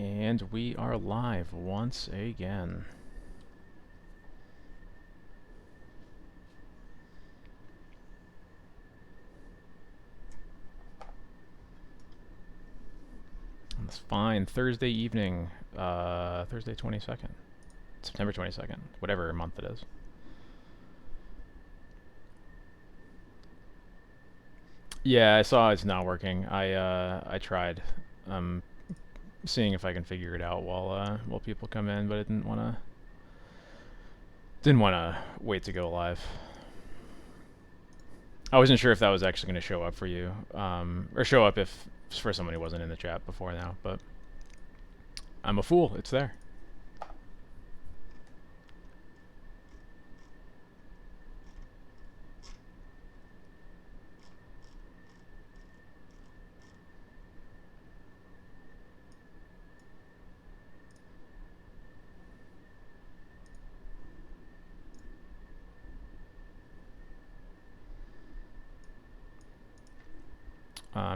And we are live once again. It's fine. Thursday evening, Thursday 22nd, September 22nd, whatever month it is. Yeah, I saw it's not working. I tried, seeing if I can figure it out while people come in, but I didn't wanna wait to go live. I wasn't sure if that was actually going to show up for you, or show up if for someone who wasn't in the chat before now, but I'm a fool. It's there.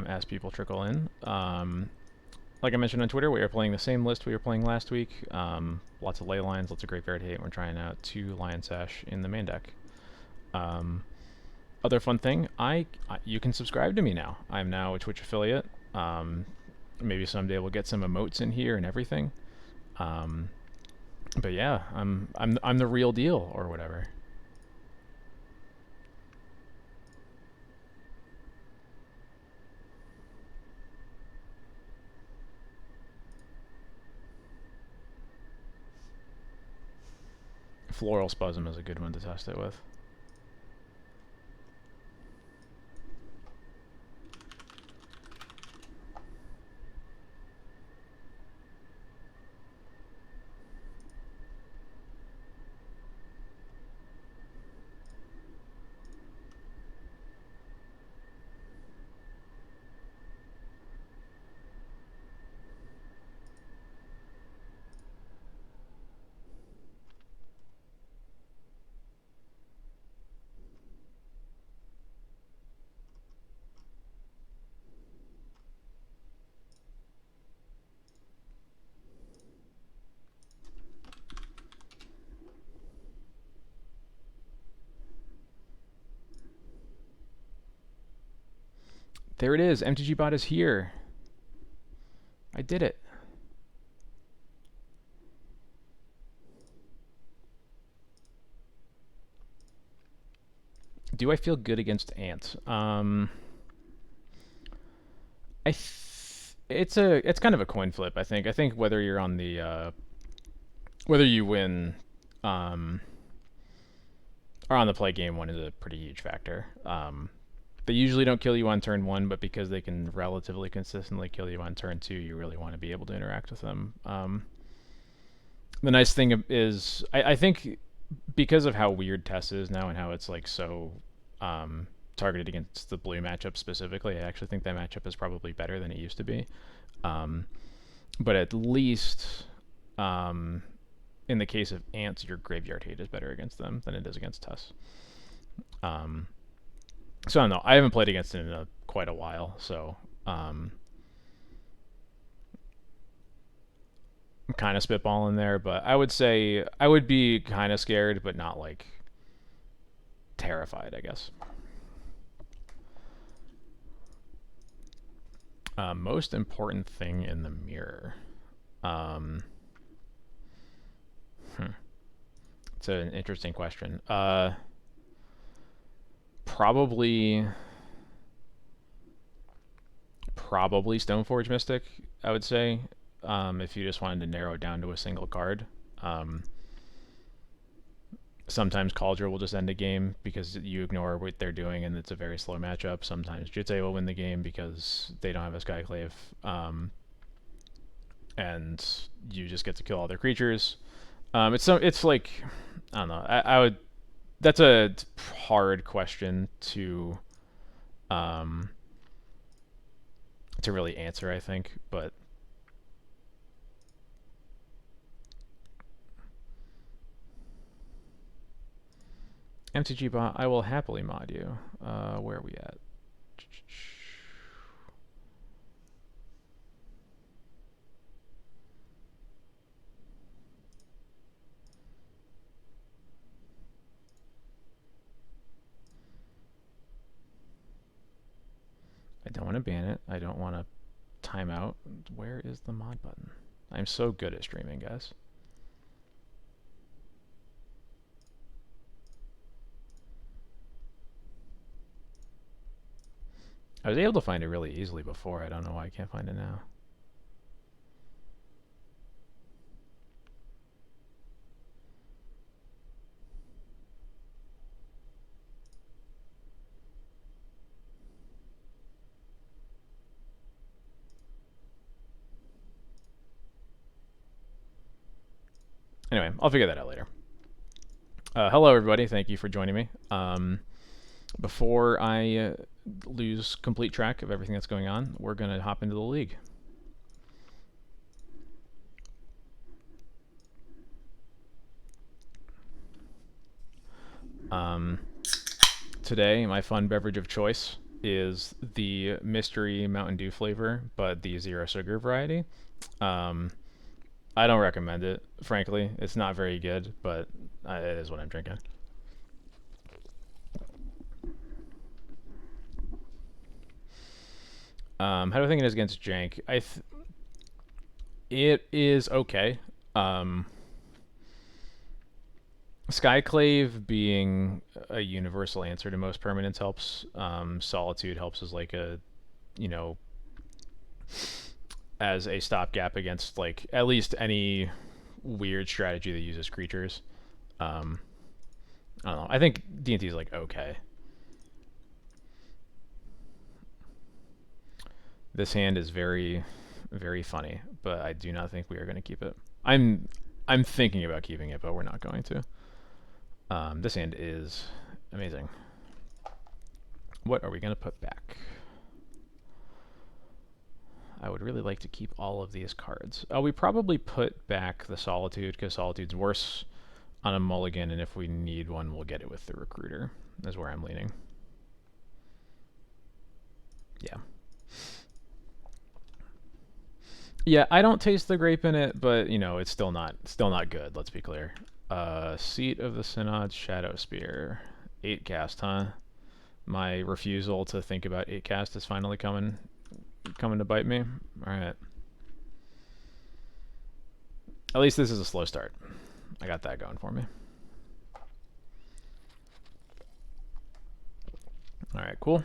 As people trickle in. Like I mentioned on Twitter, we are playing the same list we were playing last week. Lots of ley lines, lots of Graveyard Hate, and we're trying out 2 Lion Sash in the main deck. Other fun thing, you can subscribe to me now. I'm now a Twitch affiliate. Maybe someday we'll get some emotes in here and everything. But yeah, I'm the real deal or whatever. Floral Spasm is a good one to test it with. There it is. MTG Bot is here. I did it. Do I feel good against ants? It's kind of a coin flip. I think whether you're on the whether you win or on the play game one is a pretty huge factor. They usually don't kill you on turn 1, but because they can relatively consistently kill you on turn 2, you really want to be able to interact with them. The nice thing is, I think because of how weird Tess is now and how it's like so targeted against the blue matchup specifically, I actually think that matchup is probably better than it used to be. But at least in the case of ants, your Graveyard Hate is better against them than it is against Tess. So I don't know. I haven't played against it in quite a while, so I'm kind of spitballing there. But I would say I would be kind of scared, but not like terrified, I guess. Most important thing in the mirror. It's an interesting question. Probably Stoneforge Mystic, I would say, if you just wanted to narrow it down to a single card. Sometimes Cauldron will just end a game because you ignore what they're doing and it's a very slow matchup. Sometimes Jitse will win the game because they don't have a Skyclave, and you just get to kill all their creatures. It's like, I don't know. I would. That's a hard question to really answer, I think, but MTG Bot, I will happily mod you. Where are we at? don't want to ban it. I don't want to time out. Where is the mod button? I'm so good at streaming, guys. I was able to find it really easily before. I don't know why I can't find it now. Anyway, I'll figure that out later. Hello, everybody. Thank you for joining me. Before I lose complete track of everything that's going on, we're going to hop into the league. Today, my fun beverage of choice is the mystery Mountain Dew flavor, but the zero sugar variety. I don't recommend it, frankly. It's not very good, but it is what I'm drinking. How do I think it is against Jank? It is okay. Skyclave being a universal answer to most permanents helps. Solitude helps as like a, you know, as a stopgap against like at least any weird strategy that uses creatures. I don't know. I think D&T is like okay. This hand is very, very funny, but I do not think we are going to keep it. I'm thinking about keeping it, but we're not going to. This hand is amazing. What are we going to put back? I would really like to keep all of these cards. We probably put back the Solitude, because Solitude's worse on a mulligan, and if we need one, we'll get it with the Recruiter. That's where I'm leaning. Yeah. Yeah, I don't taste the grape in it, but you know, it's still not good, let's be clear. Seat of the Synod, Shadow Spear. 8 cast, huh? My refusal to think about 8 cast is finally coming to bite me. Alright. At least this is a slow start. I got that going for me. Alright, cool.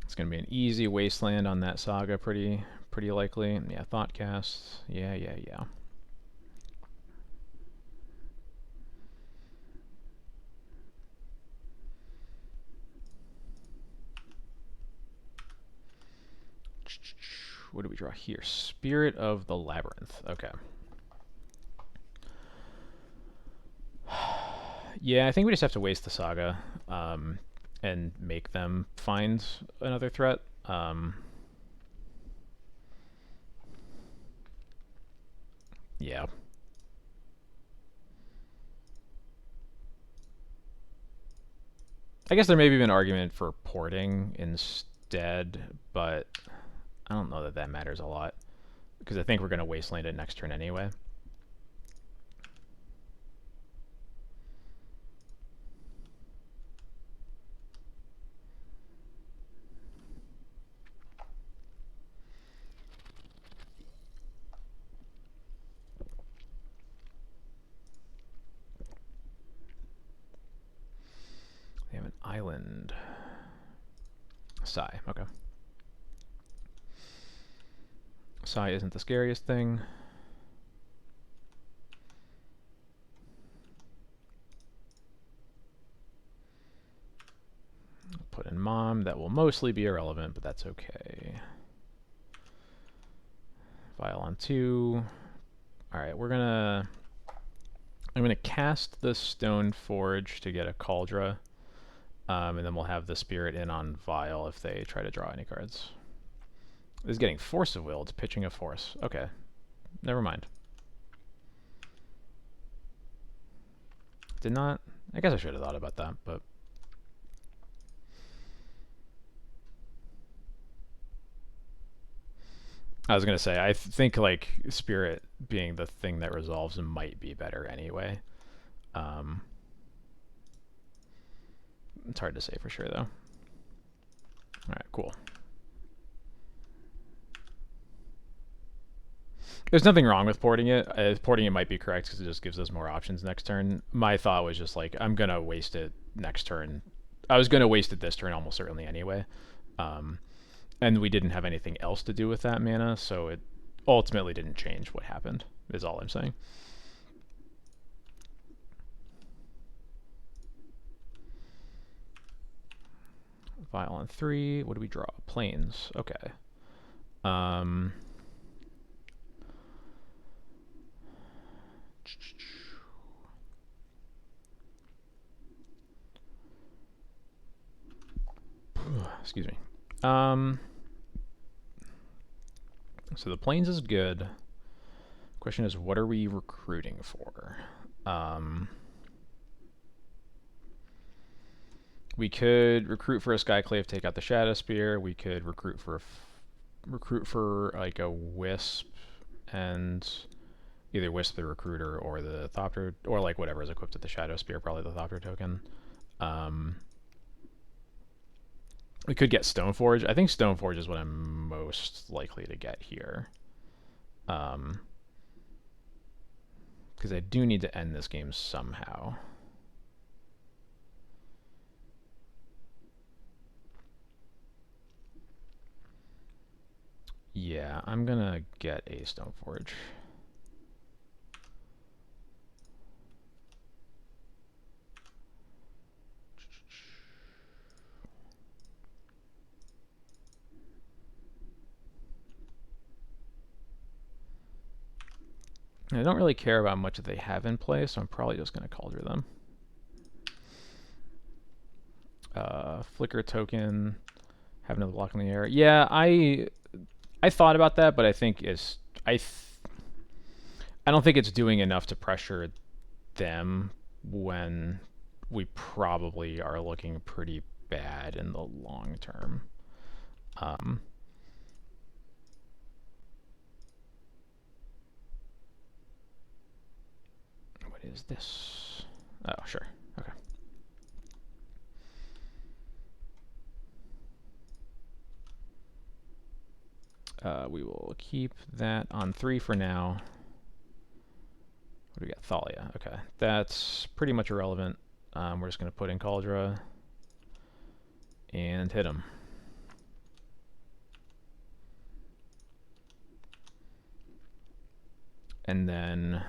It's going to be an easy wasteland on that Saga, pretty likely. Yeah, Thoughtcast. Yeah. What do we draw here? Spirit of the Labyrinth. Okay. Yeah, I think we just have to waste the Saga and make them find another threat. Yeah. I guess there may be an argument for porting instead, but I don't know that that matters a lot, because I think we're going to wasteland it next turn anyway. They have an island. Sai, okay. Sai isn't the scariest thing. Put in Mom. That will mostly be irrelevant, but that's okay. Vial on 2. Alright, I'm gonna cast the Stone Forge to get a Cauldra. And then we'll have the Spirit in on Vial if they try to draw any cards. This is getting Force of Will. It's pitching a Force. Okay. Never mind. Did not... I guess I should have thought about that, but... I was going to say, I think, like, Spirit being the thing that resolves might be better anyway. It's hard to say for sure, though. Alright, cool. There's nothing wrong with porting it. Porting it might be correct because it just gives us more options next turn. My thought was just like, I'm going to waste it next turn. I was going to waste it this turn almost certainly anyway. And we didn't have anything else to do with that mana, so it ultimately didn't change what happened, is all I'm saying. Vial on 3. What do we draw? Plains. Okay. Excuse me. So the plains is good. Question is, what are we recruiting for? We could recruit for a Skyclave, take out the Shadow Spear. We could recruit for like a Wisp, and either Wisp the Recruiter or the Thopter, or like whatever is equipped with the Shadow Spear, probably the Thopter token. We could get Stoneforge. I think Stoneforge is what I'm most likely to get here. Because I do need to end this game somehow. Yeah, I'm gonna get a Stoneforge. I don't really care about much that they have in play, so I'm probably just going to Cauldron them. Flicker token, have another block in the air. Yeah, I thought about that, but I think it's I don't think it's doing enough to pressure them when we probably are looking pretty bad in the long term. What is this? Oh, sure. Okay. We will keep that on 3 for now. What do we got? Thalia. Okay. That's pretty much irrelevant. We're just going to put in Cauldron and hit him. And then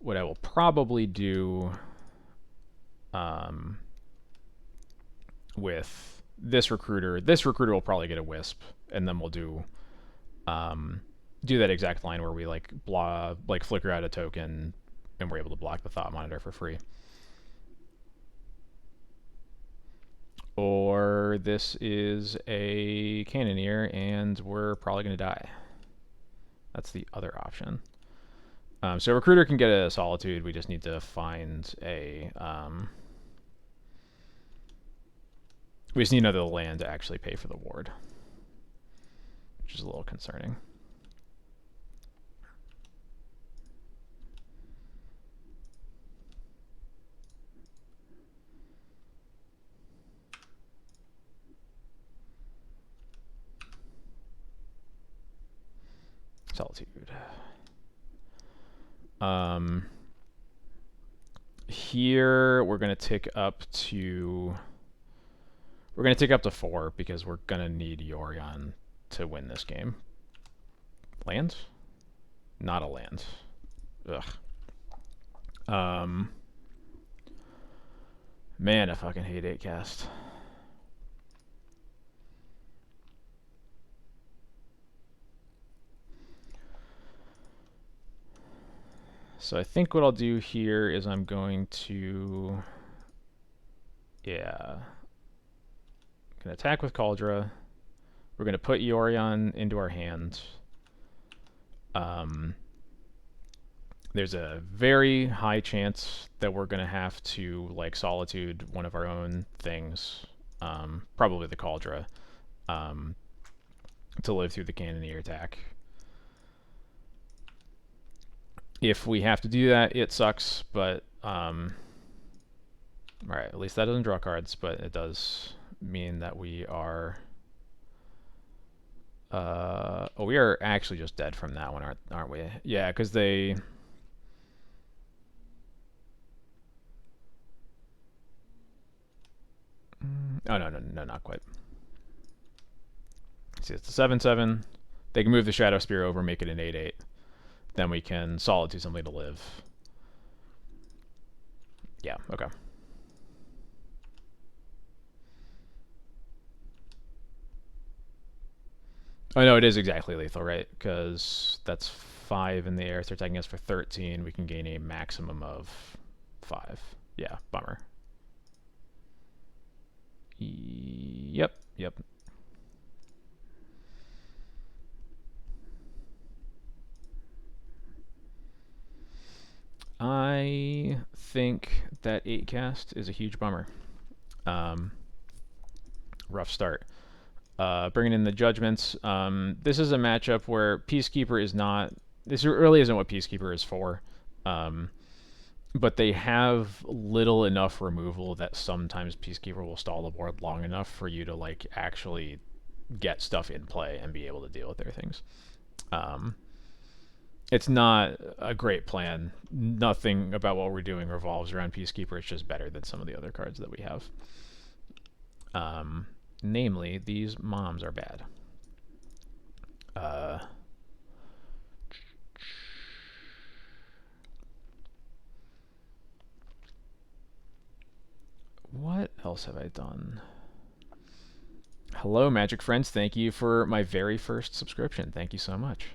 what I will probably do with this recruiter will probably get a Wisp, and then we'll do that exact line where we like flicker out a token, and we're able to block the Thought Monitor for free. Or this is a Cannoneer, and we're probably going to die. That's the other option. So Recruiter can get a Solitude. We just need to find a... we just need another land to actually pay for the ward, which is a little concerning. Solitude. Here we're gonna tick up to 4 because we're gonna need Yorion to win this game. Land? Not a land. Ugh. Man, I fucking hate 8-cast. So I think what I'll do here is I'm going to, gonna attack with Cauldron. We're gonna put Yorion into our hand. There's a very high chance that we're gonna have to like Solitude one of our own things, probably the Cauldron, to live through the Cannoneer attack. If we have to do that, it sucks, but Alright, at least that doesn't draw cards, but it does mean that we are... oh, we are actually just dead from that one, aren't we? Yeah, because they... Oh, no, not quite. See, it's a 7/7. They can move the Shadow Spear over, make it an 8/8. Then we can Solitude something to live. Yeah, okay. Oh, no, it is exactly lethal, right? Because that's 5 in the air. So they're attacking us for 13. We can gain a maximum of 5. Yeah, bummer. Yep. I think that 8 cast is a huge bummer. Rough start. Bringing in the Judgments. This is a matchup where Peacekeeper is not... This really isn't what Peacekeeper is for. But they have little enough removal that sometimes Peacekeeper will stall the board long enough for you to like actually get stuff in play and be able to deal with their things. It's not a great plan. Nothing about what we're doing revolves around Peacekeeper. It's just better than some of the other cards that we have. Namely, these moms are bad. What else have I done? Hello, Magic Friends. Thank you for my very first subscription. Thank you so much.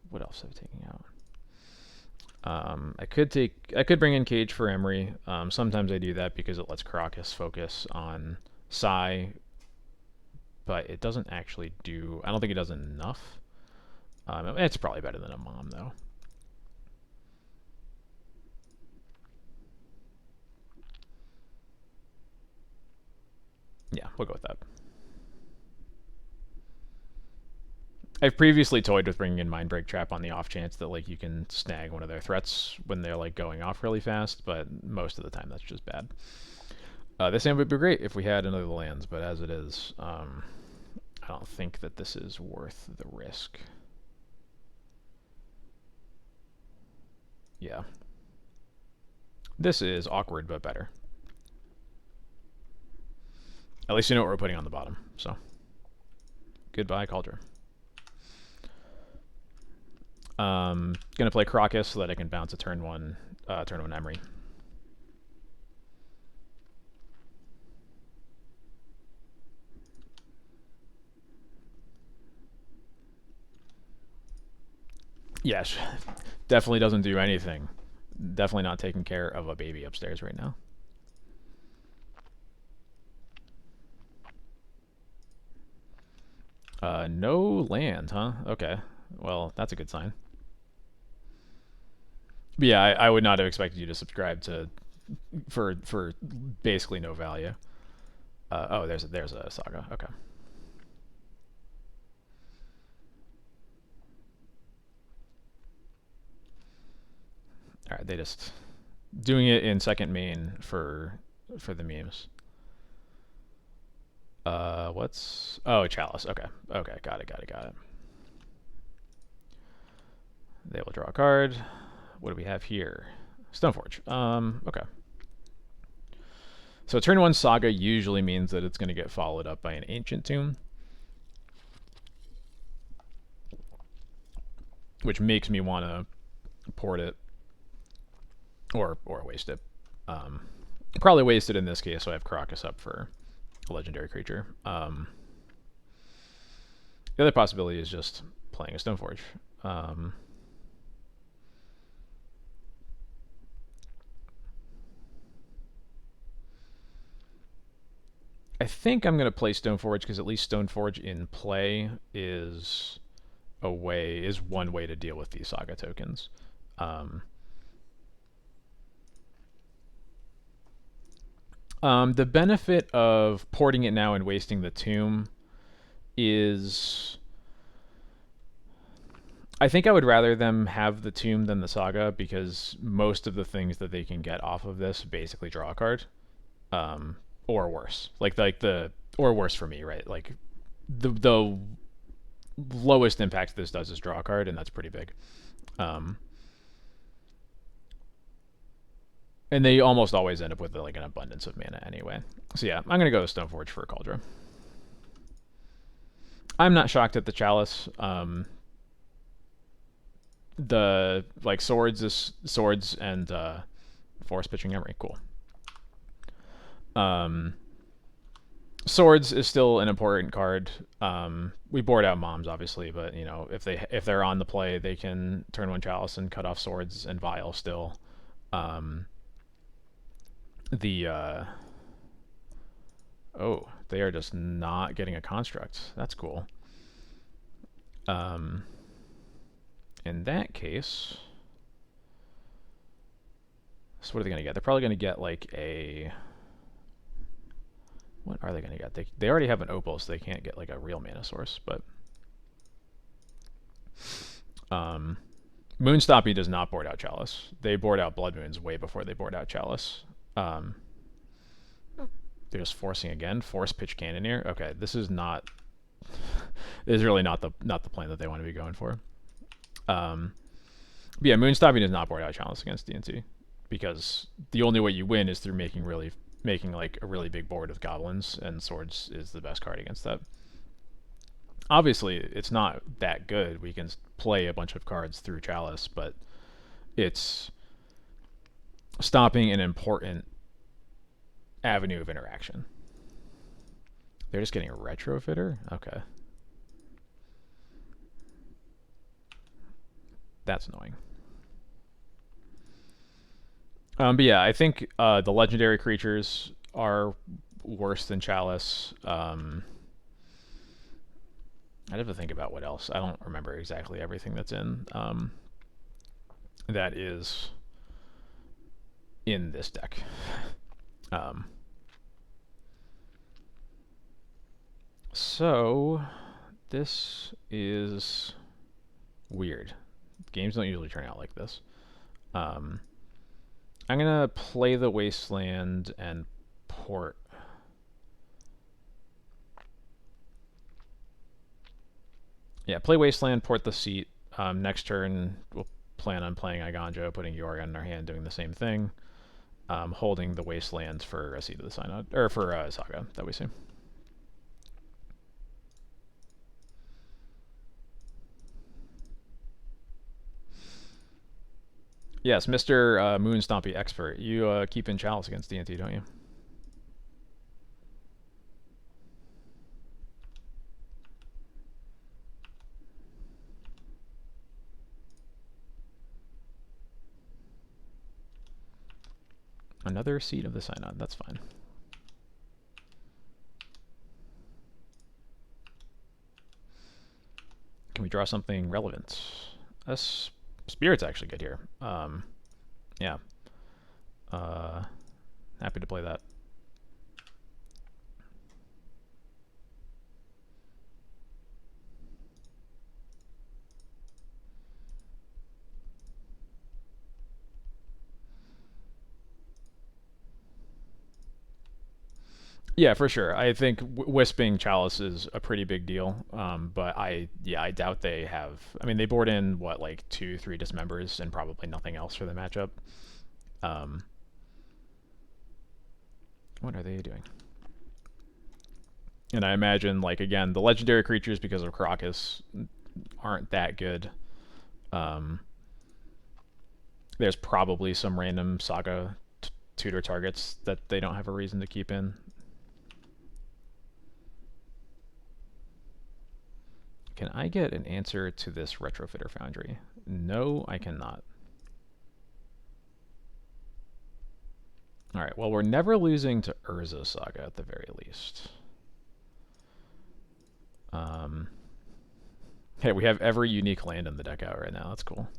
What else have I taken out? I could bring in Cage for Emery. Sometimes I do that because it lets Crocus focus on Psy, but it doesn't actually do... I don't think it does enough. It's probably better than a Mom, though. Yeah, we'll go with that. I've previously toyed with bringing in Mindbreak Trap on the off chance that like you can snag one of their threats when they're like going off really fast, but most of the time that's just bad. This hand would be great if we had another lands, but as it is, I don't think that this is worth the risk. Yeah. This is awkward, but better. At least you know what we're putting on the bottom, so. Goodbye, Cauldron. Gonna play Crocus so that I can bounce a turn one Emery. Yes, definitely doesn't do anything. Definitely not taking care of a baby upstairs right now. No land, huh? Okay. Well, that's a good sign. But yeah, I would not have expected you to subscribe to for basically no value. Oh, there's a Saga. Okay. All right, they just doing it in second main for the memes. What's... Oh, Chalice. Okay. Got it. They will draw a card. What do we have here? Stoneforge. Okay. So turn 1 Saga usually means that it's going to get followed up by an Ancient Tomb, which makes me want to port it or waste it. Probably waste it in this case, so I have Crocus up for a legendary creature. The other possibility is just playing a Stoneforge. I think I'm going to play Stoneforge because at least Stoneforge in play is one way to deal with these Saga tokens. The benefit of porting it now and wasting the tomb is, I think I would rather them have the tomb than the saga, because most of the things that they can get off of this basically draw a card, um, or worse. Like the or worse for me, right? Like the lowest impact this does is draw a card, and that's pretty big. Um, and they almost always end up with like an abundance of mana anyway. So yeah, I'm gonna go with Stoneforge for a Cauldron. I'm not shocked at the Chalice. The like swords and force pitching memory, cool. Swords is still an important card. We board out moms obviously, but you know, if they're on the play, they can turn one Chalice and cut off swords and Vial still. Oh, they are just not getting a construct. That's cool. In that case, so what are they going to get? They're probably going to get like a... What are they going to get? They already have an Opal, so they can't get like a real mana source, but... Moonstompy does not board out Chalice. They board out Blood Moons way before they board out Chalice. They're just forcing again. Force Pitch Cannoneer. Okay, this is not... this is really not the plan that they want to be going for. But yeah, Moonstompy does not board out Chalice against DNT, because the only way you win is through making like a really big board with goblins, and swords is the best card against that. Obviously, it's not that good. We can play a bunch of cards through Chalice, but it's stopping an important avenue of interaction. They're just getting a Retrofitter? Okay. That's annoying. But yeah, I think the legendary creatures are worse than Chalice. I'd have to think about what else. I don't remember exactly everything that's in that is in this deck. So this is weird. Games don't usually turn out like this. I'm gonna play the Wasteland and port. Yeah, play Wasteland, port the seat. Next turn, we'll plan on playing Iganjo, putting Yorion in our hand, doing the same thing. Holding the Wasteland for a Seat of the Synod, or for Saga that we see. Yes, Mr. Moonstompy Expert. You keep in Chalice against DNT, don't you? Another Seat of the Synod. That's fine. Can we draw something relevant? Spirit's actually good here. Yeah. Happy to play that. Yeah, for sure. I think Wisping Chalice is a pretty big deal. But I doubt they have. I mean, they board in what, like 2-3 Dismembers and probably nothing else for the matchup. What are they doing? And I imagine, like, again, the legendary creatures, because of Karakas, aren't that good. There's probably some random Saga tutor targets that they don't have a reason to keep in. Can I get an answer to this Retrofitter Foundry? No, I cannot. Alright, well, we're never losing to Urza Saga at the very least. Hey, we have every unique land in the deck out right now. That's cool.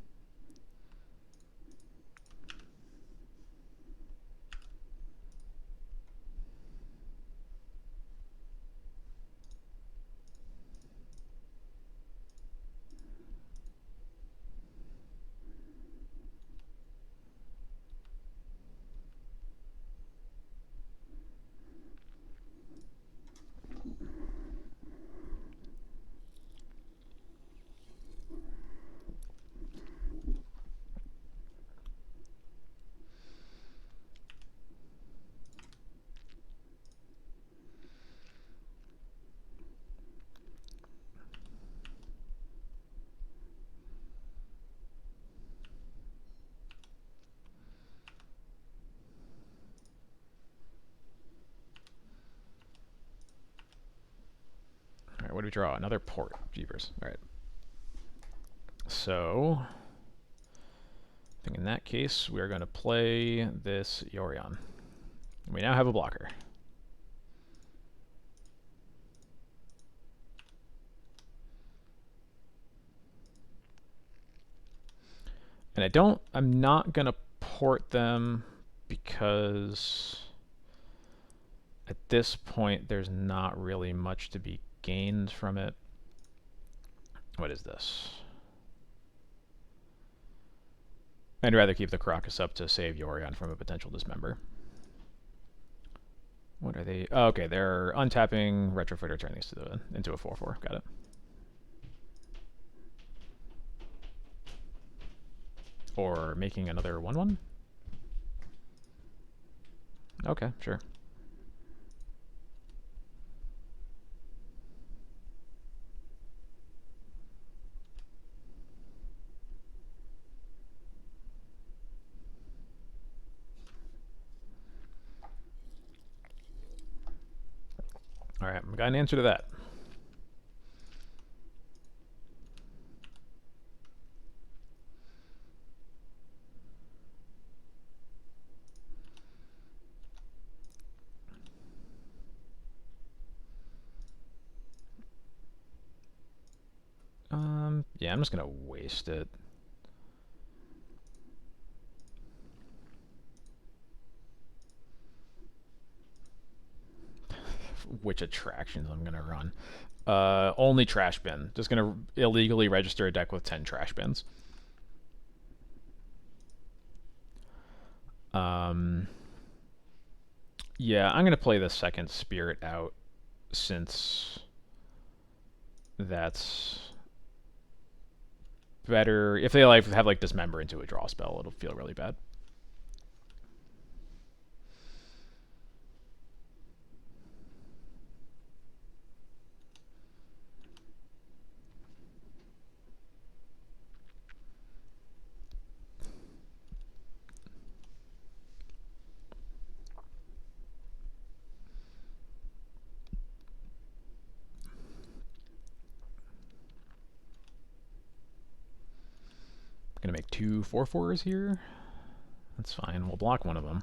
draw another port. Jeepers. All right. So, I think in that case, we're going to play this Yorion. We now have a blocker. And I'm not going to port them because at this point there's not really much to be gained from it. What is this? I'd rather keep the Caracas up to save Yorion from a potential dismember. What are they? Oh, okay, they're untapping Retrofitter, turning these into a 4/4. Got it. Or making another 1/1? Okay, sure. Alright, I got an answer to that. Yeah, I'm just gonna waste it. Which attractions I'm gonna run? Only trash bin. Just gonna illegally register a deck with 10 trash bins. Yeah, I'm gonna play the second spirit out since that's better. If they have like dismember into a draw spell, it'll feel really bad. Gonna make 2 4/4s here. That's fine. We'll block one of them.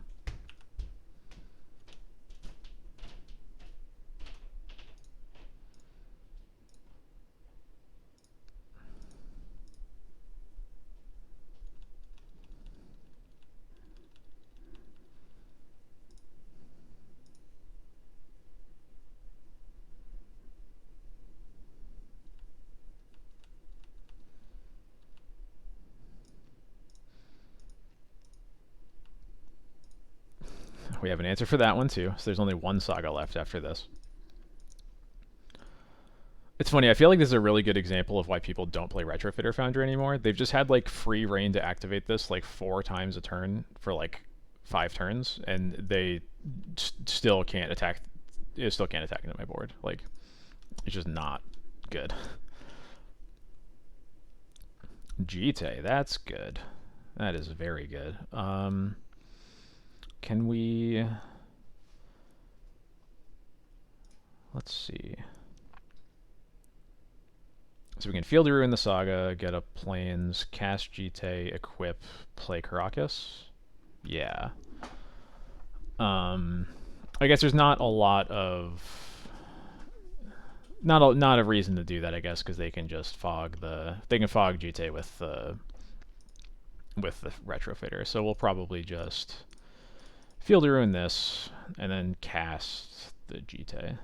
We have an answer for that one too. So there's only one saga left after this. It's funny, I feel like this is a really good example of why people don't play Retrofitter Foundry anymore. They've just had like free reign to activate this like 4 times a turn for like 5 turns, and they still can't attack. It still can't attack into my board. Like, it's just not good. Jite, that's good. That is very good. Can we... Let's see. So we can Field Ruin the Saga, get up Plains, cast Jite, equip, play Caracas. Yeah. I guess there's not a lot of... Not a reason to do that, I guess, because they can just fog the... They can fog Jite with the Retrofitter. So we'll probably just Field Ruin this, and then cast the Jite.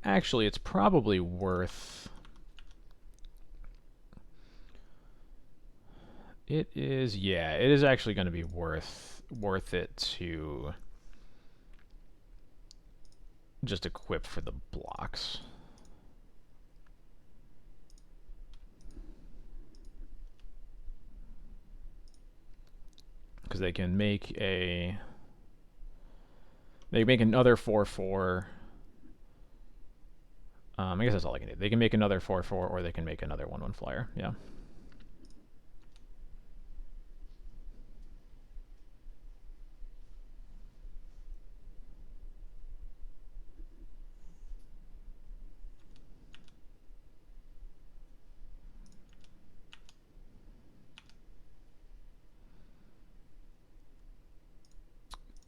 Actually, it's probably worth... It is, yeah, it is actually going to be worth it to just equip for the blocks. Because they can make a... They make another 4/4. I guess that's all I can do. They can make another 4/4, or they can make another 1/1 flyer. Yeah.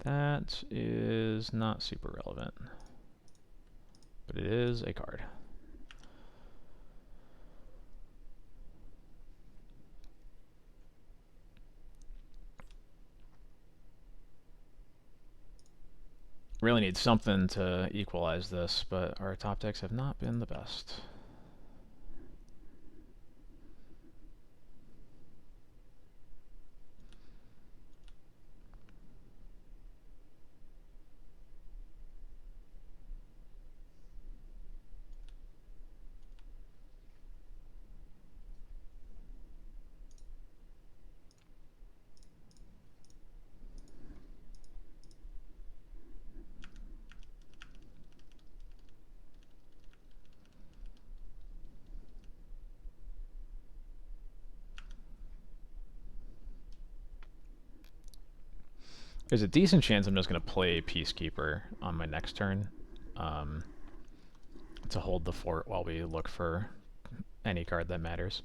That is not super relevant, but it is a card. Really need something to equalize this, but our top decks have not been the best. There's a decent chance I'm just going to play Peacekeeper on my next turn to hold the fort while we look for any card that matters.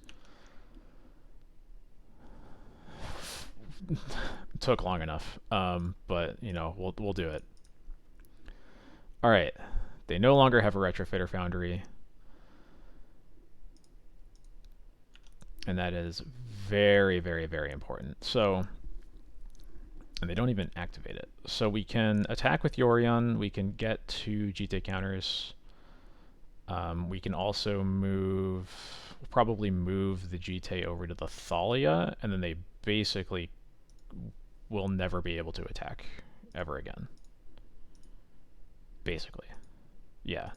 Took long enough, but you know we'll do it. All right, they no longer have a Retrofitter Foundry, and that is very, very, very important. So. And they don't even activate it. So we can attack with Yorion, we can get 2 GT counters. We can also probably move the GT over to the Thalia, and then they basically will never be able to attack ever again. Basically. Yeah.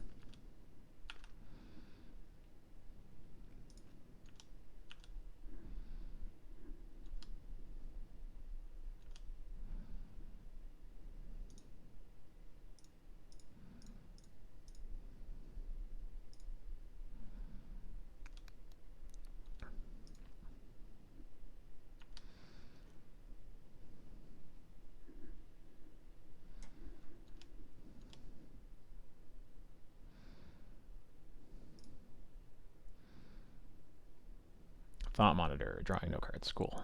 Thought Monitor, drawing no cards. Cool.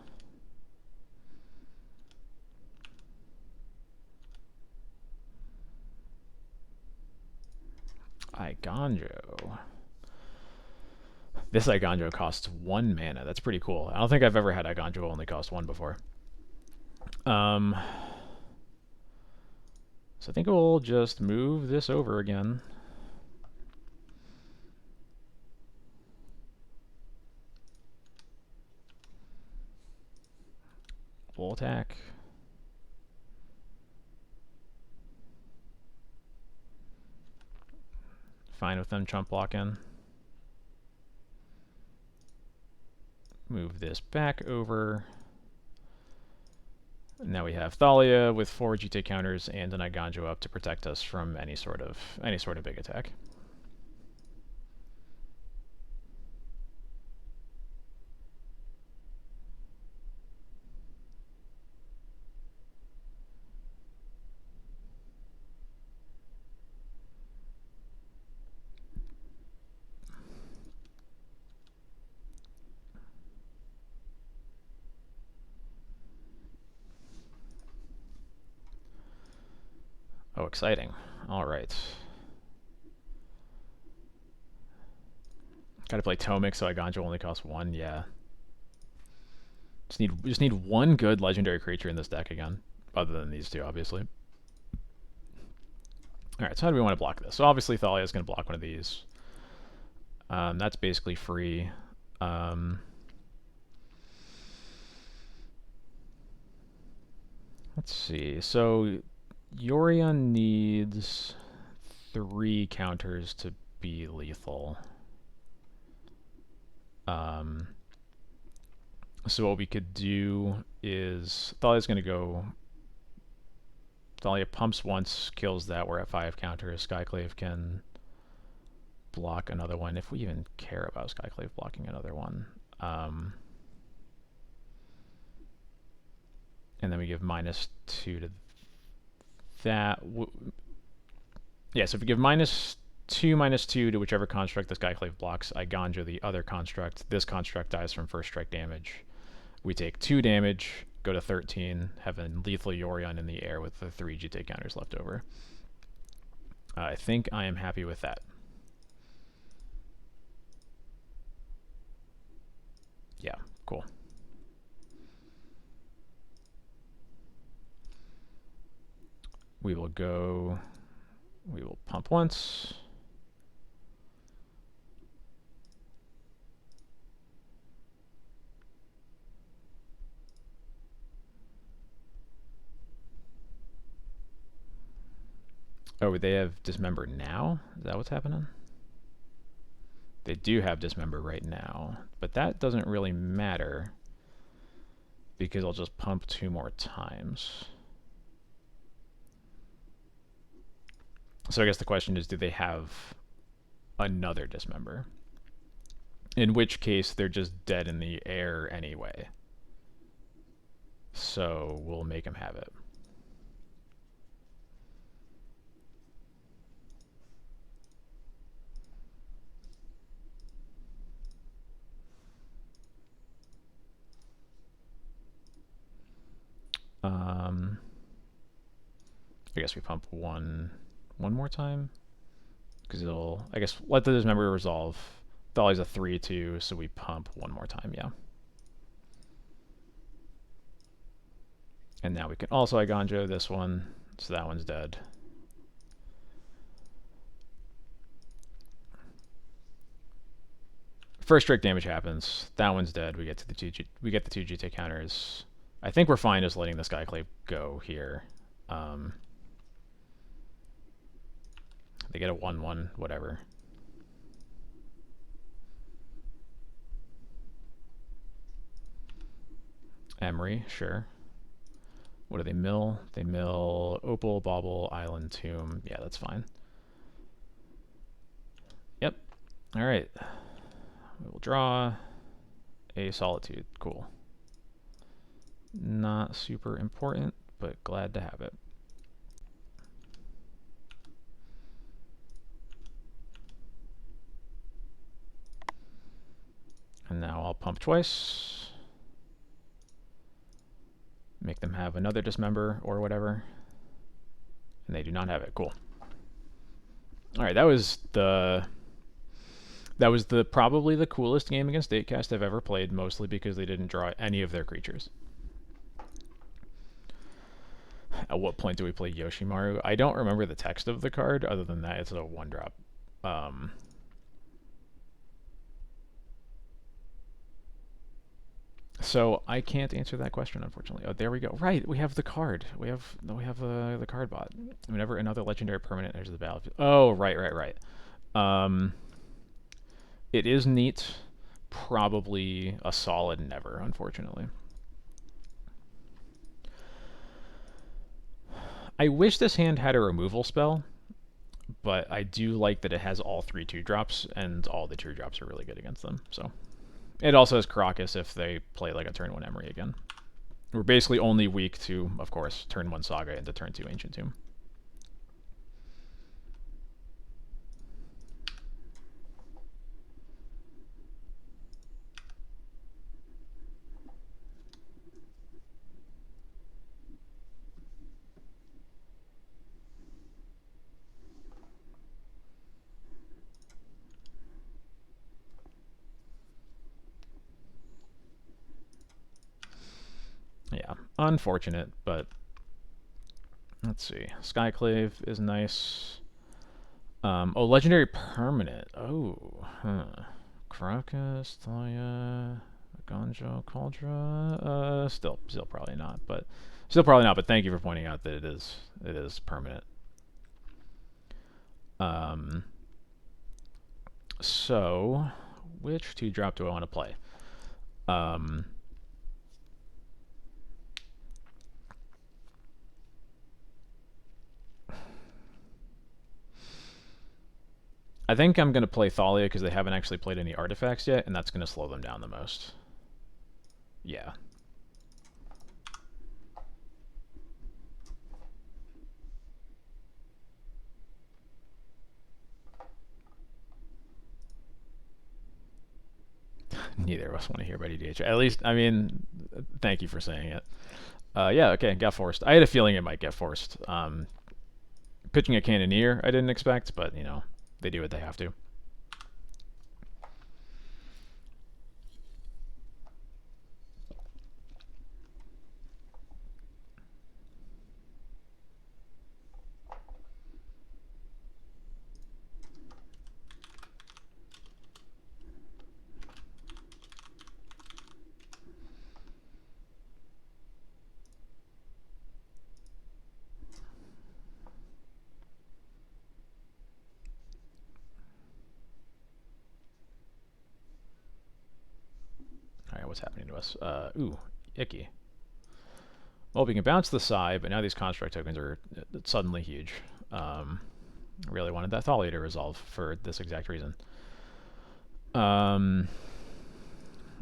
Iganjo. This Iganjo costs 1 mana. That's pretty cool. I don't think I've ever had Iganjo only cost 1 before. So I think we'll just move this over again. Full attack. Fine with them chump blocking. Move this back over. Now we have Thalia with 4 GT counters and an Iganjo up to protect us from any sort of big attack. Oh, exciting. All right. Got to play Tomic, so Iganjo only costs 1. Yeah. Just need 1 good legendary creature in this deck again, other than these 2, obviously. All right. So how do we want to block this? So obviously Thalia is going to block one of these. That's basically free. Let's see. So Yorion needs 3 counters to be lethal. So what we could do is Thalia's going to go. Thalia pumps once, kills that. We're at 5 counters. Skyclave can block another one if we even care about Skyclave blocking another one. And then we give -2 to that. Yeah, so if we give -2 to whichever construct the Skyclave blocks, I Ganjo the other construct. This construct dies from first strike damage. We take 2 damage, go to 13, have a lethal Yorion in the air with the 3 GT counters left over. I think I am happy with that. Yeah, cool. We will pump once. Oh, they have Dismember now? Is that what's happening? They do have Dismember right now, but that doesn't really matter because I'll just pump 2 more times. So I guess the question is, do they have another Dismember? In which case, they're just dead in the air anyway. So we'll make them have it. I guess we pump one more time because it'll, I guess, let the Dismember resolve. Thalia's a 3/2, so we pump one more time, yeah. And now we can also Iganjo this one, so that one's dead. First strike damage happens. That one's dead. We get to the 2 GT counters. I think we're fine just letting the Skyclave go here. They get a 1/1, whatever. Emery, sure. What do they mill? They mill Opal, Bauble, Island, Tomb. Yeah, that's fine. Yep. All right. We will draw a Solitude. Cool. Not super important, but glad to have it. And now I'll pump twice. Make them have another Dismember or whatever. And they do not have it. Cool. Alright, that was probably the coolest game against Datecast I've ever played, mostly because they didn't draw any of their creatures. At what point do we play Yoshimaru? I don't remember the text of the card, other than that it's a 1-drop. So I can't answer that question, unfortunately. Oh, there we go. Right, we have the card. We have the card bot. Whenever another legendary permanent enters the battlefield. Oh, right. It is neat. Probably a solid never, unfortunately. I wish this hand had a removal spell, but I do like that it has all 3 2-drops, and all the 2-drops are really good against them. So it also has Caracas if they play like a turn 1 Emery again. We're basically only weak to, of course, turn 1 Saga into turn 2 Ancient Tomb. Yeah, unfortunate, but let's see. Skyclave is nice. Oh, legendary permanent. Oh, Caracas, Thalia, Ganjo, Cauldra. Still probably not, but thank you for pointing out that it is permanent. So, which 2-drop do I want to play? I think I'm going to play Thalia because they haven't actually played any artifacts yet, and that's going to slow them down the most. Yeah. Neither of us want to hear about EDH. At least, I mean, thank you for saying it. Yeah, okay, got forced. I had a feeling it might get forced. Pitching a Cannoneer, I didn't expect, but, you know, they do what they have to. Alright, what's happening to us? Ooh, icky. Well, we can bounce the Psy, but now these construct tokens are suddenly huge. I really wanted that Thalia to resolve for this exact reason.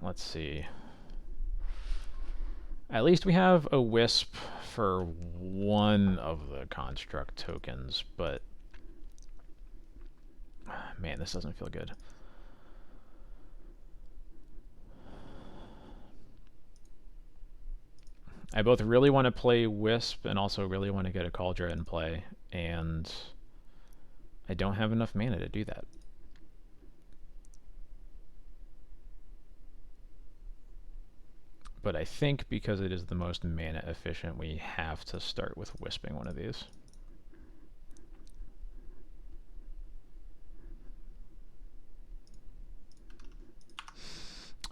Let's see. At least we have a Wisp for one of the construct tokens, but man, this doesn't feel good. I both really want to play Wisp and also really want to get a Cauldron in play, and I don't have enough mana to do that. But I think because it is the most mana efficient, we have to start with Wisping one of these.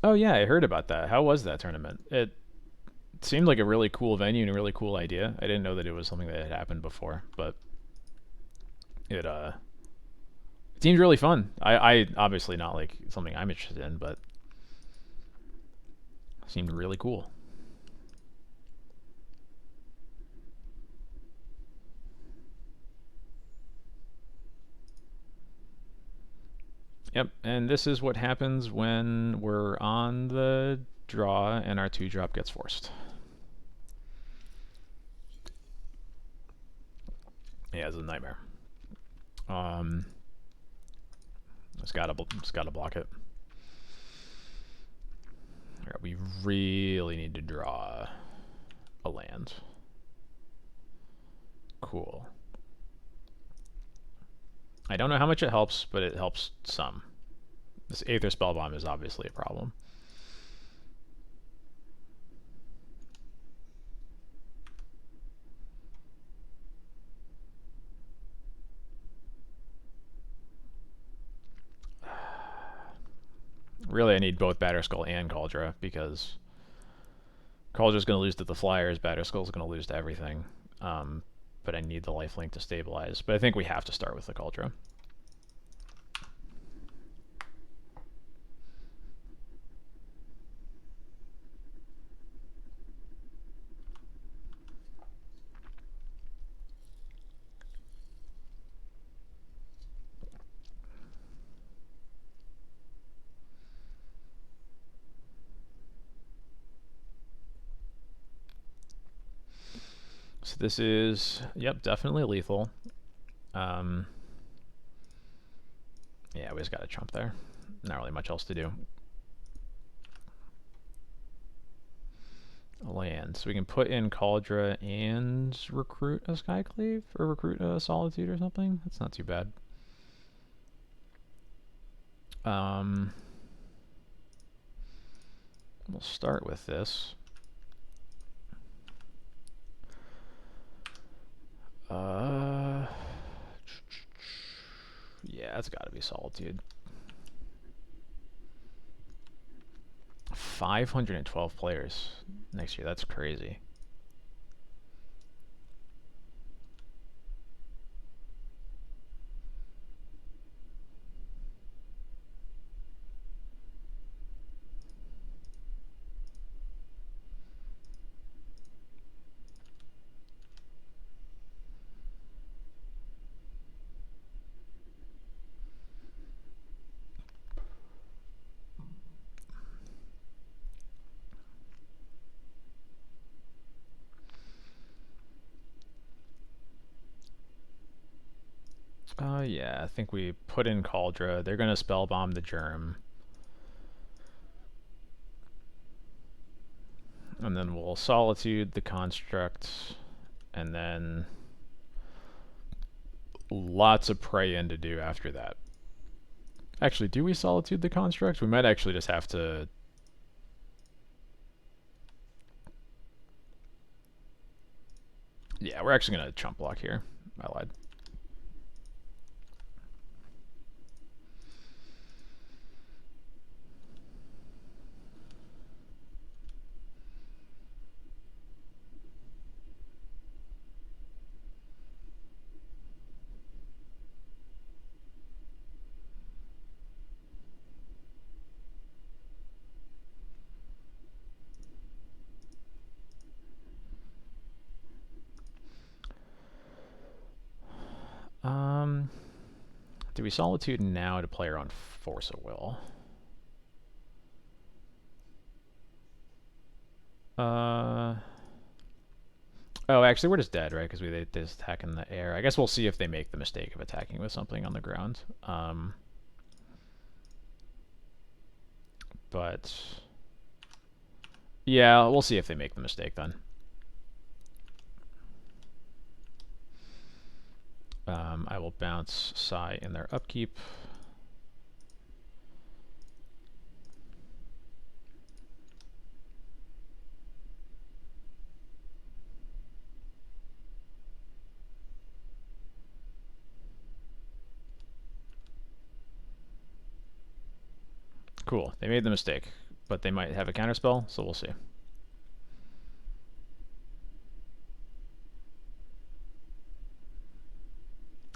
Oh yeah, I heard about that. How was that tournament? It seemed like a really cool venue and a really cool idea. I didn't know that it was something that had happened before, but it seemed really fun. I obviously not like something I'm interested in, but it seemed really cool. Yep, and this is what happens when we're on the draw and our 2-drop gets forced. Yeah, it's a nightmare. Just gotta block it. Alright, we really need to draw a land. Cool. I don't know how much it helps, but it helps some. This Aether Spellbomb is obviously a problem. Really, I need both Batterskull and Kaldra, because Kaldra's going to lose to the Flyers, Batterskull's going to lose to everything. But I need the lifelink to stabilize. But I think we have to start with the Kaldra. So this is, yep, definitely lethal. Yeah, we just got a chump there. Not really much else to do. Land. So we can put in Cauldra and recruit a Skyclave, or recruit a Solitude or something. That's not too bad. We'll start with this. Yeah, it's got to be Solitude. 512 players next year. That's crazy. Yeah, I think we put in Cauldra. They're gonna spellbomb the Germ. And then we'll Solitude the Construct. And then lots of Prey in to do after that. Actually, do we Solitude the Construct? We might actually just have to... Yeah, we're actually going to chump block here. I lied. Do we Solitude now to play her on Force of Will? Oh, actually, we're just dead, right? Because they just attack in the air. I guess we'll see if they make the mistake of attacking with something on the ground. But yeah, we'll see if they make the mistake then. I will bounce Psy in their upkeep. Cool. They made the mistake, but they might have a counterspell, so we'll see.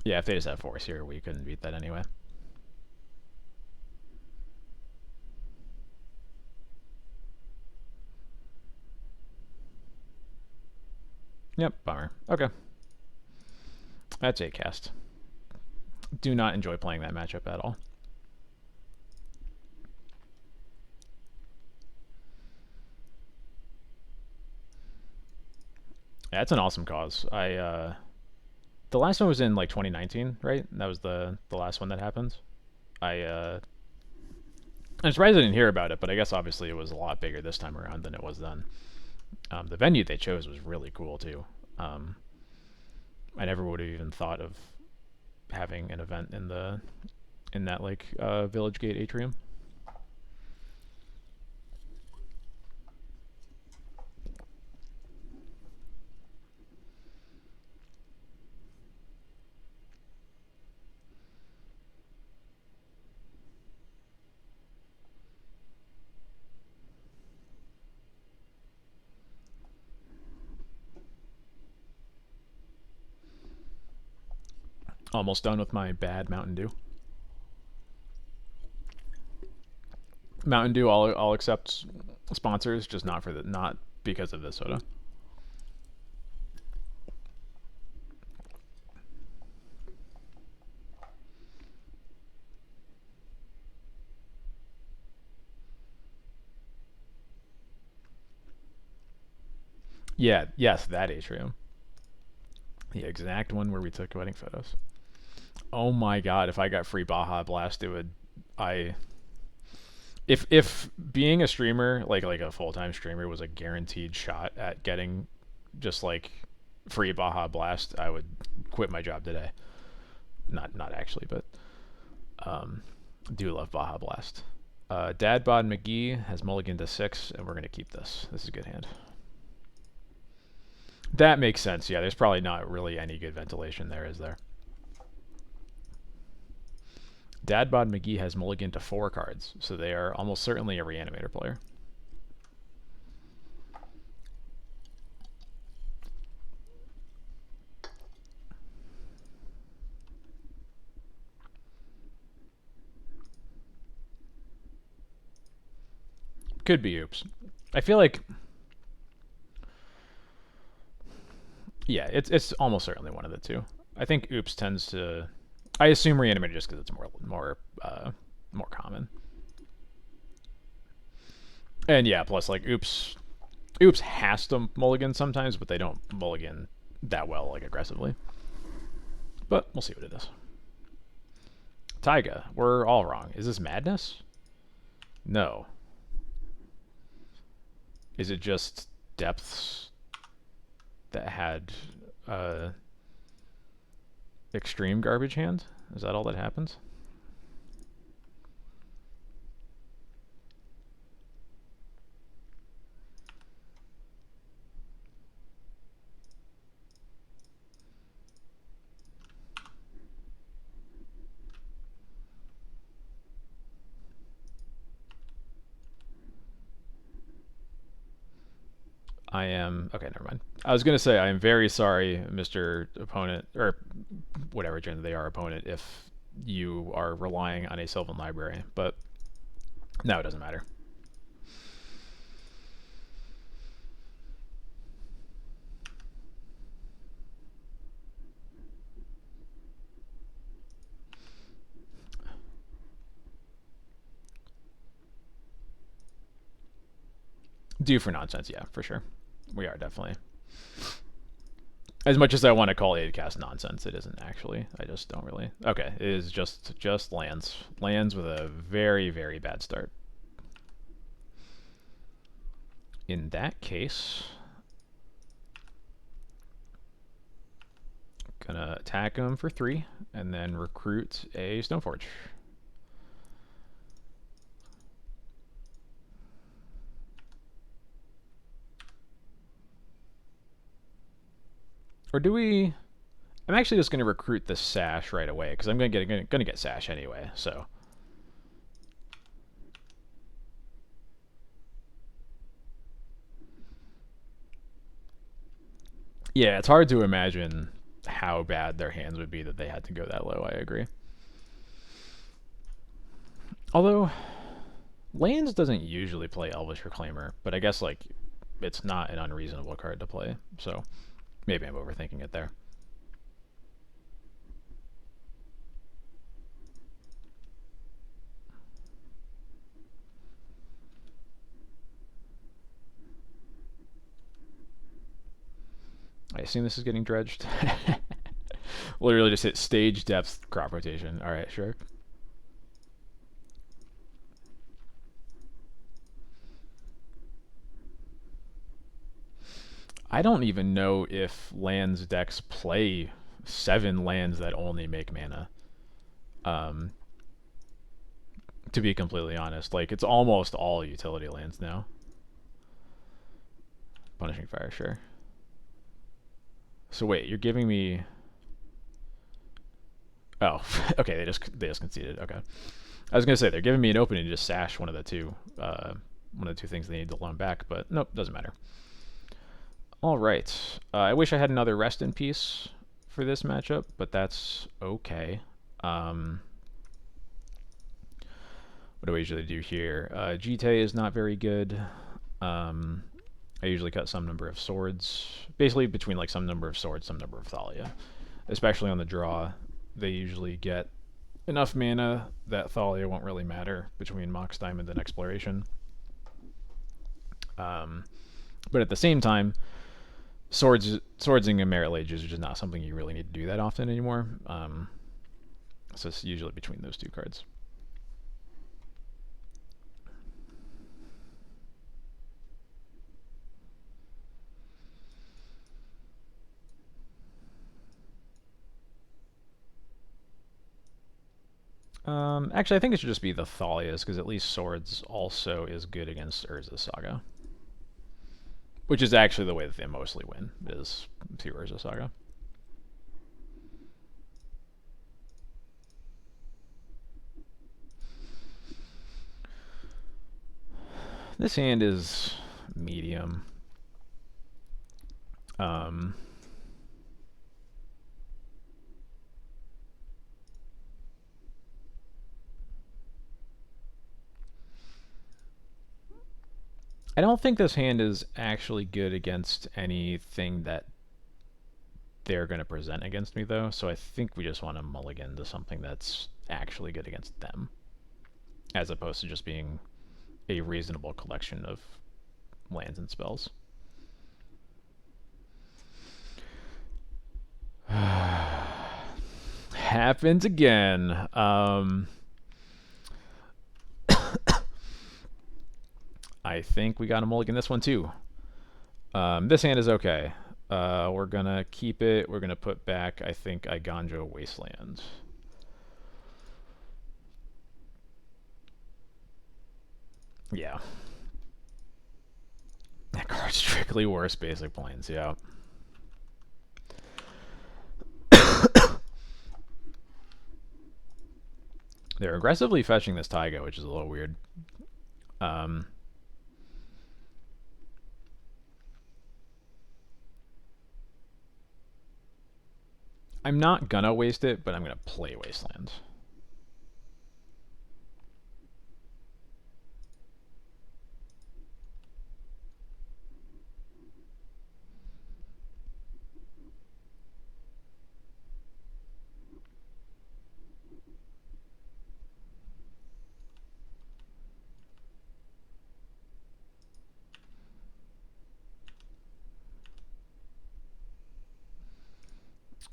Yeah, if they just have Force here, we couldn't beat that anyway. Yep, bummer. Okay. That's a cast. Do not enjoy playing that matchup at all. Yeah, it's an awesome cause. The last one was in like 2019, right? That was the last one that happened. I'm surprised I didn't hear about it, but I guess obviously it was a lot bigger this time around than it was then. The venue they chose was really cool too. I never would have even thought of having an event in that like Village Gate atrium. Almost done with my bad Mountain Dew. Mountain Dew, I'll accept sponsors, just not because of this soda. Yeah, yes, that atrium. The exact one where we took wedding photos. Oh my god, if I got free Baja Blast, it would... If being a streamer, like a full-time streamer, was a guaranteed shot at getting just like free Baja Blast, I would quit my job today. Not actually, but do love Baja Blast. Dad Bod McGee has mulliganed to 6, and we're gonna keep this. This is a good hand. That makes sense. Yeah, there's probably not really any good ventilation there, is there? Dad Bod McGee has mulliganed to 4 cards, so they are almost certainly a Reanimator player. Could be Oops. I feel like... Yeah, it's almost certainly one of the two. I think Oops tends to... I assume Reanimator just because it's more common. And yeah, plus like Oops has to mulligan sometimes, but they don't mulligan that well, like aggressively. But we'll see what it is. Taiga, we're all wrong. Is this madness? No. Is it just depths that had extreme garbage hand? Is that all that happens? I am... Okay, never mind. I was going to say, I am very sorry, Mr. Opponent, or whatever gender they are, opponent, if you are relying on a Sylvan library, but no, it doesn't matter. Due for nonsense, yeah, for sure. We are definitely. As much as I want to call Aidcast nonsense, it isn't actually. I just don't really. Okay, it is just lands. Lands with a very, very bad start. In that case, gonna attack him for 3, and then recruit a Stoneforge. Or do we... I'm actually just going to recruit the Sash right away, because I'm going to get Sash anyway, so... Yeah, it's hard to imagine how bad their hands would be that they had to go that low, I agree. Although, lands doesn't usually play Elvish Reclaimer, but I guess, like, it's not an unreasonable card to play, so maybe I'm overthinking it there. I assume this is getting dredged. Literally just hit stage depth crop rotation. Alright, sure. I don't even know if lands decks play 7 lands that only make mana. To be completely honest, like, it's almost all utility lands now. Punishing Fire, sure. So wait, you're giving me... Oh, okay, they just conceded. Okay, I was gonna say they're giving me an opening to just sash one of the two things they need to loan back, but nope, doesn't matter. All right, I wish I had another rest in peace for this matchup, but that's okay. What do I usually do here? Jite is not very good. I usually cut some number of swords, basically between like some number of swords, some number of Thalia, especially on the draw. They usually get enough mana that Thalia won't really matter between Mox Diamond and Exploration. But at the same time, swordsing and Merit Lages are just not something you really need to do that often anymore. So it's usually between those two cards. Actually, I think it should just be the Thalias, because at least Swords also is good against Urza Saga. Which is actually the way that they mostly win, is through Urza Saga. This hand is medium. I don't think this hand is actually good against anything that they're going to present against me, though, so I think we just want to mulligan to something that's actually good against them, as opposed to just being a reasonable collection of lands and spells. happens again. I think we got a mulligan this one too. This hand is okay. We're gonna keep it. We're gonna put back, I think, Iganjo Wasteland. Yeah. That card's strictly worse basic planes, yeah. They're aggressively fetching this Taiga, which is a little weird. I'm not gonna waste it, but I'm gonna play Wasteland.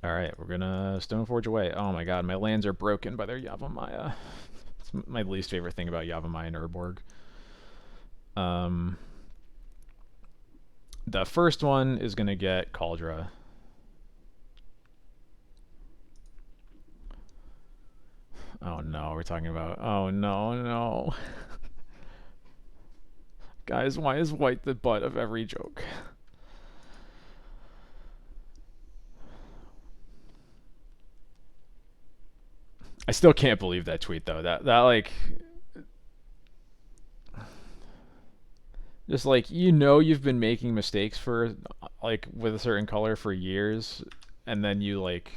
Alright, we're gonna Stoneforge away. Oh my god, my lands are broken by their Yavimaya. It's my least favorite thing about Yavimaya and Urborg. The first one is gonna get Kaldra. Oh no, we're talking about... Oh no, no. Guys, why is white the butt of every joke? I still can't believe that tweet though. That like, just like, you know, you've been making mistakes for like with a certain color for years, and then you like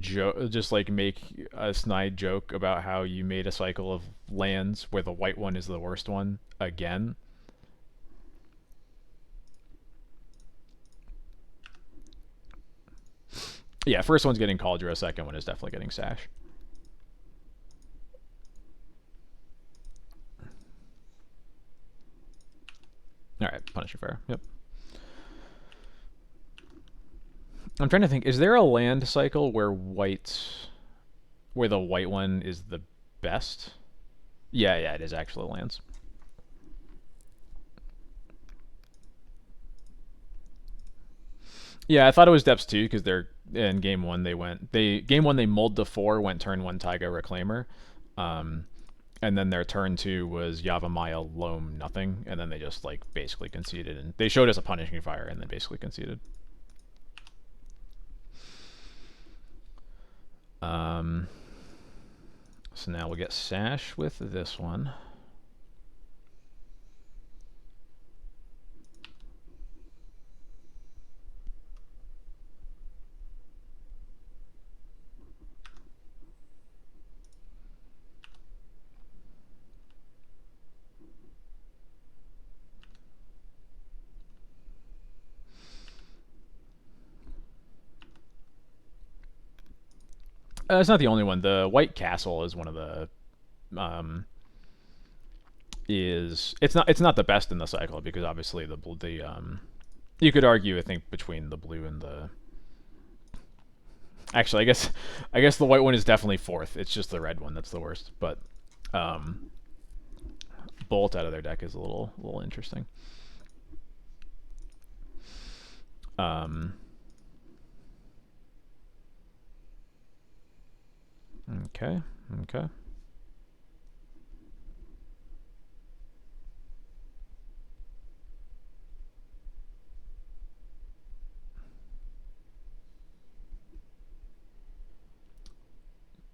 just like make a snide joke about how you made a cycle of lands where the white one is the worst one again. Yeah, first one's getting Cauldra, second one is definitely getting Sash. Alright, Punishing Fire. Yep. I'm trying to think, is there a land cycle where the white one is the best? Yeah, it is actually lands. Yeah, I thought it was depths too, because they're in game one game one they mulled the 4, went turn 1 Taiga Reclaimer. And then their turn 2 was Yavimaya Loam nothing, and then they just like basically conceded, and they showed us a Punishing Fire and then basically conceded. So now we'll get Sash with this one. It's not the only one. The White Castle is one of the it's not the best in the cycle, because obviously the you could argue, I think, between the blue and the... Actually, I guess the white one is definitely fourth. It's just the red one that's the worst. But Bolt out of their deck is a little interesting. Okay.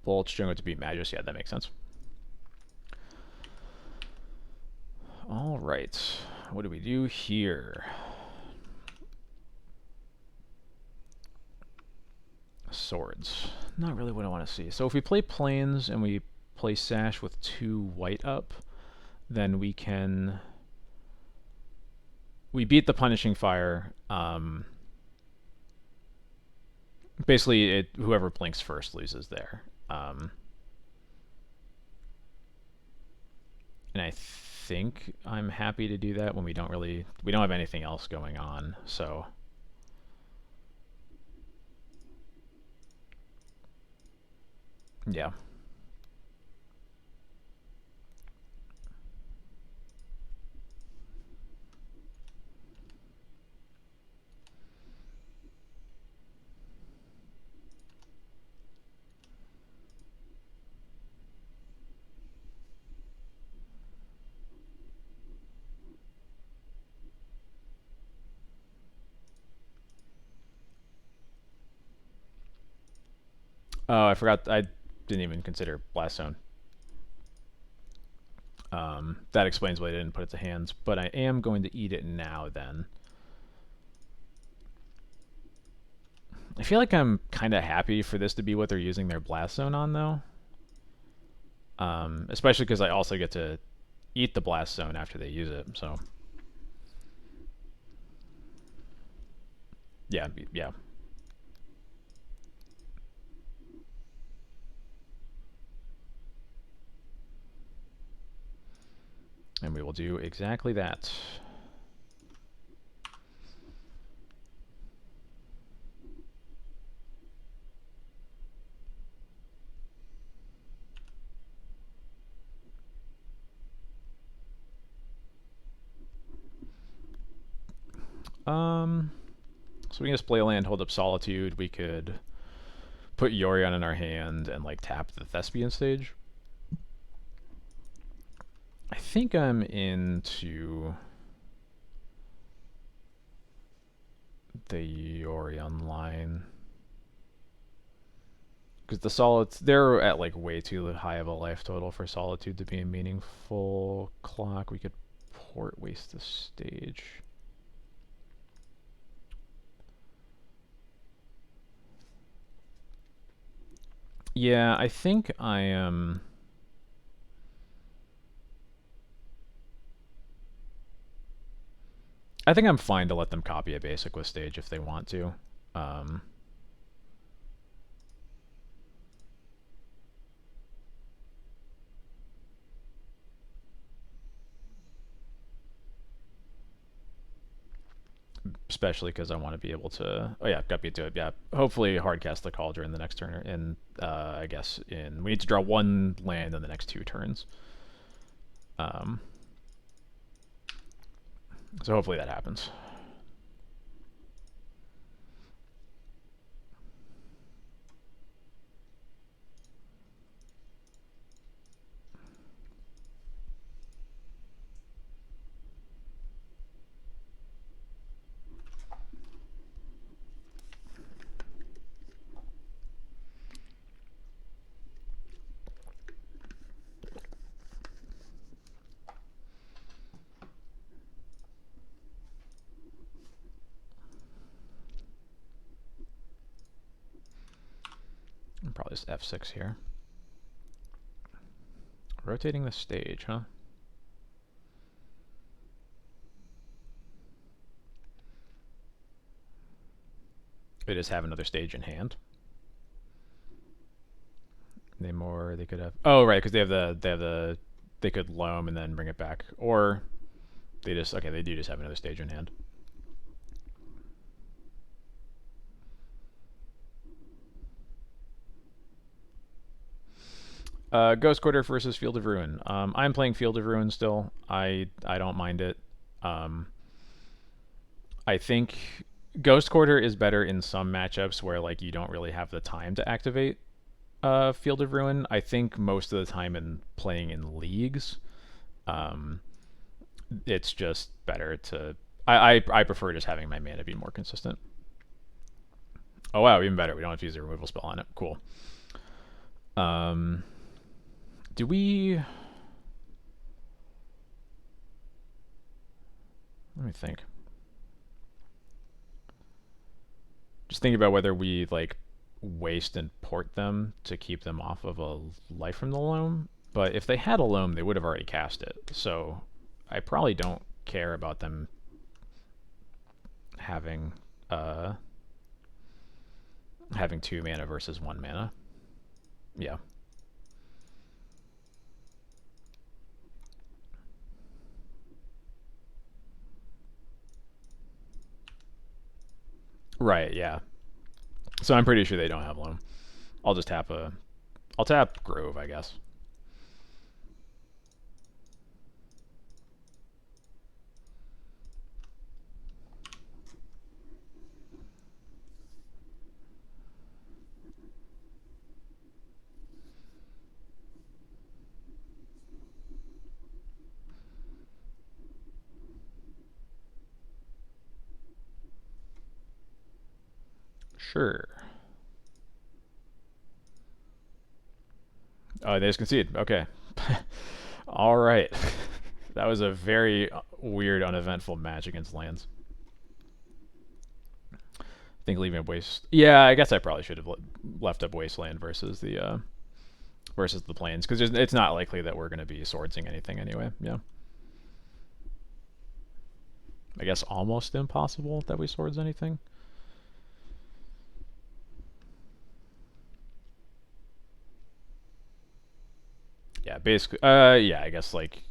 Bolt string to beat Magus. Yeah, that makes sense. All right. What do we do here? Swords. Not really what I want to see. So if we play plains and we play Sash with 2 white up, then we can... We beat the Punishing Fire. Basically, whoever blinks first loses there. And I think I'm happy to do that when we don't have anything else going on, so... Yeah. Oh, I forgot. I didn't even consider Blast Zone. That explains why I didn't put it to hands, but I am going to eat it now then. I feel like I'm kind of happy for this to be what they're using their Blast Zone on, though. Especially because I also get to eat the Blast Zone after they use it, so. Yeah, yeah. And we will do exactly that. So we can just play land, hold up Solitude. We could put Yorion in our hand and like tap the Thespian stage. I think I'm into the Yorion line. Because the Solids, they're at like way too high of a life total for Solitude to be a meaningful clock. We could port waste the stage. Yeah, I think I am. I think I'm fine to let them copy a basic with stage if they want to. Um, Especially because I want to be able to. Oh yeah, got beat to it. Yeah, hopefully hardcast the Cauldron the next turn. And I guess we need to draw one land in the next 2 turns. Um, so hopefully that happens. Probably just F6 here. Rotating the stage, huh? They just have another stage in hand. They could have. Oh right, because they could loam and then bring it back, or they just they do just have another stage in hand. Ghost Quarter versus Field of Ruin. I'm playing Field of Ruin still. I don't mind it. I think Ghost Quarter is better in some matchups where like you don't really have the time to activate Field of Ruin. I think most of the time in playing in leagues, it's just better to. I prefer just having my mana be more consistent. Oh wow, even better. We don't have to use a removal spell on it. Cool. Do we? Let me think. Just thinking about whether we like waste and port them to keep them off of a life from the loam. But if they had a loam, they would have already cast it. So I probably don't care about them having having 2 mana versus 1 mana. Yeah. Right, yeah. So I'm pretty sure they don't have loam. I'll just tap a I'll tap Grove, I guess. Sure. Oh, they just concede. Okay. All right. That was a very weird, uneventful match against lands. I think leaving up waste. Yeah, I guess I probably should have left up wasteland versus the plains, because it's not likely that we're going to be swordsing anything anyway. Yeah. I guess almost impossible that we swords anything. Yeah, basically. Yeah, I guess like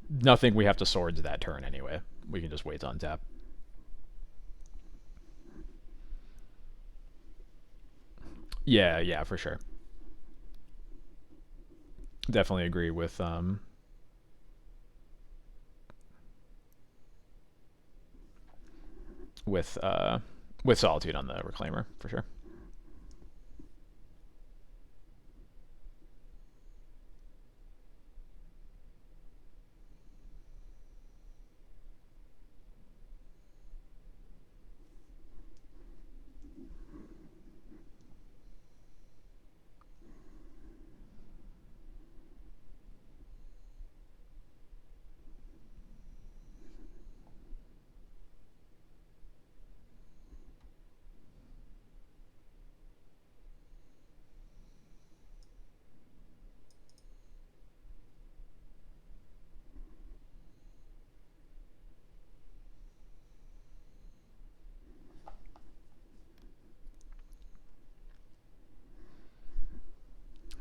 nothing we have to swords that turn anyway. We can just wait on tap. Yeah, yeah, for sure. Definitely agree with uh with solitude on the reclaimer for sure.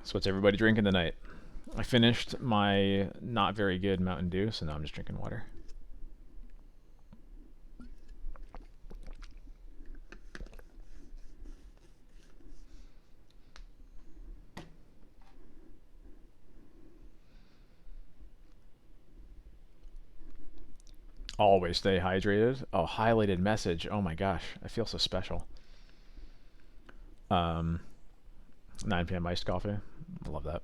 So what's everybody drinking tonight? I finished my not very good Mountain Dew, so now I'm just drinking water. Always stay hydrated. Oh, highlighted message. Oh my gosh, I feel so special. 9 p.m. iced coffee. I love that.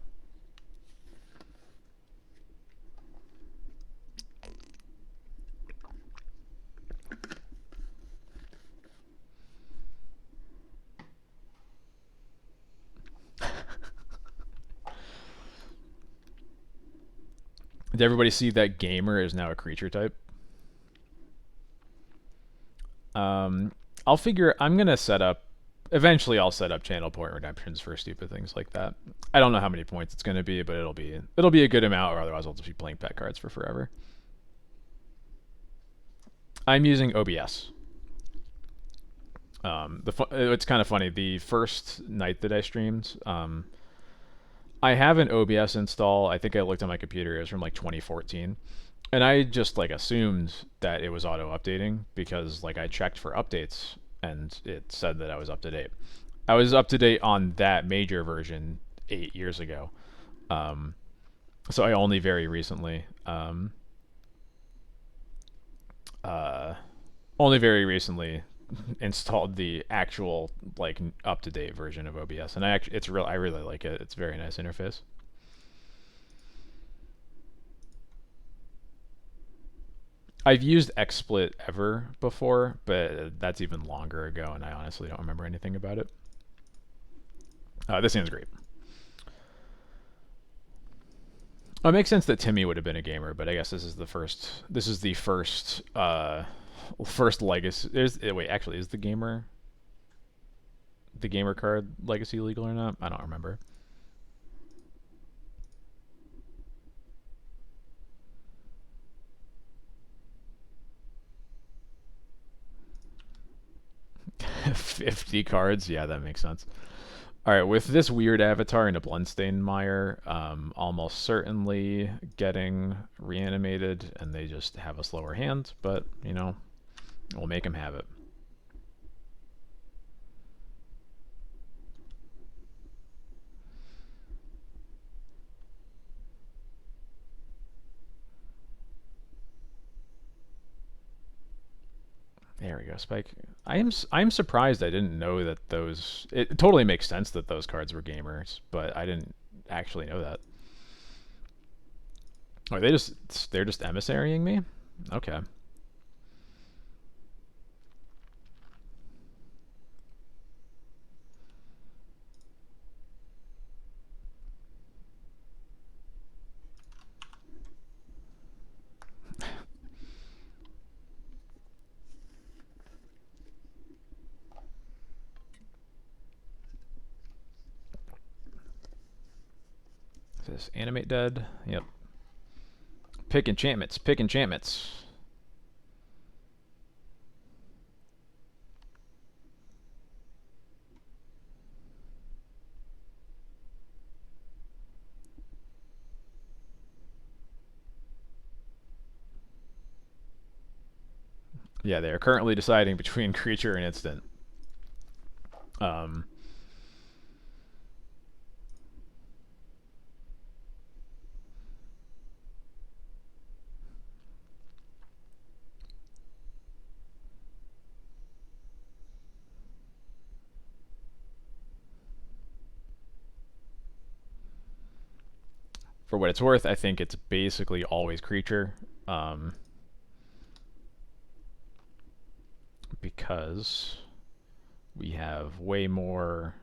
Did everybody see that gamer is now a creature type? I'll figure. I'm gonna set up. Eventually, I'll set up channel point redemptions for stupid things like that. I don't know how many points it's gonna be, but it'll be a good amount, or otherwise I'll just be playing pet cards for forever. I'm using OBS. It's kind of funny. The first night that I streamed, I have an OBS install. I think I looked at my computer. It was from like 2014, and I just like assumed that it was auto updating because like I checked for updates and it said that I was up to date. I was up to date on that major version 8 years ago. Um, so I only very recently, uh, only very recently installed the actual like up to date version of OBS, and I really like it. It's a very nice interface. I've used XSplit ever before, but that's even longer ago, and I honestly don't remember anything about it. This seems great. Oh, it makes sense that Timmy would have been a gamer, but I guess this is the first. This is the first legacy. Wait, actually, is the gamer card legacy legal or not? I don't remember. $50 Yeah, that makes sense. All right, with this weird avatar in a Bloodstain Mire, almost certainly getting reanimated, and they just have a slower hand, but, you know, we'll make them have it. There we go, Spike. I'm surprised I didn't know that those. It totally makes sense that those cards were gamers, but I didn't actually know that. Oh, they're just emissarying me? Okay. Is this animate dead? Yep. Pick enchantments. Pick enchantments. Yeah, they are currently deciding between creature and instant. Um, for what it's worth, I think it's basically always creature. Because we have way more.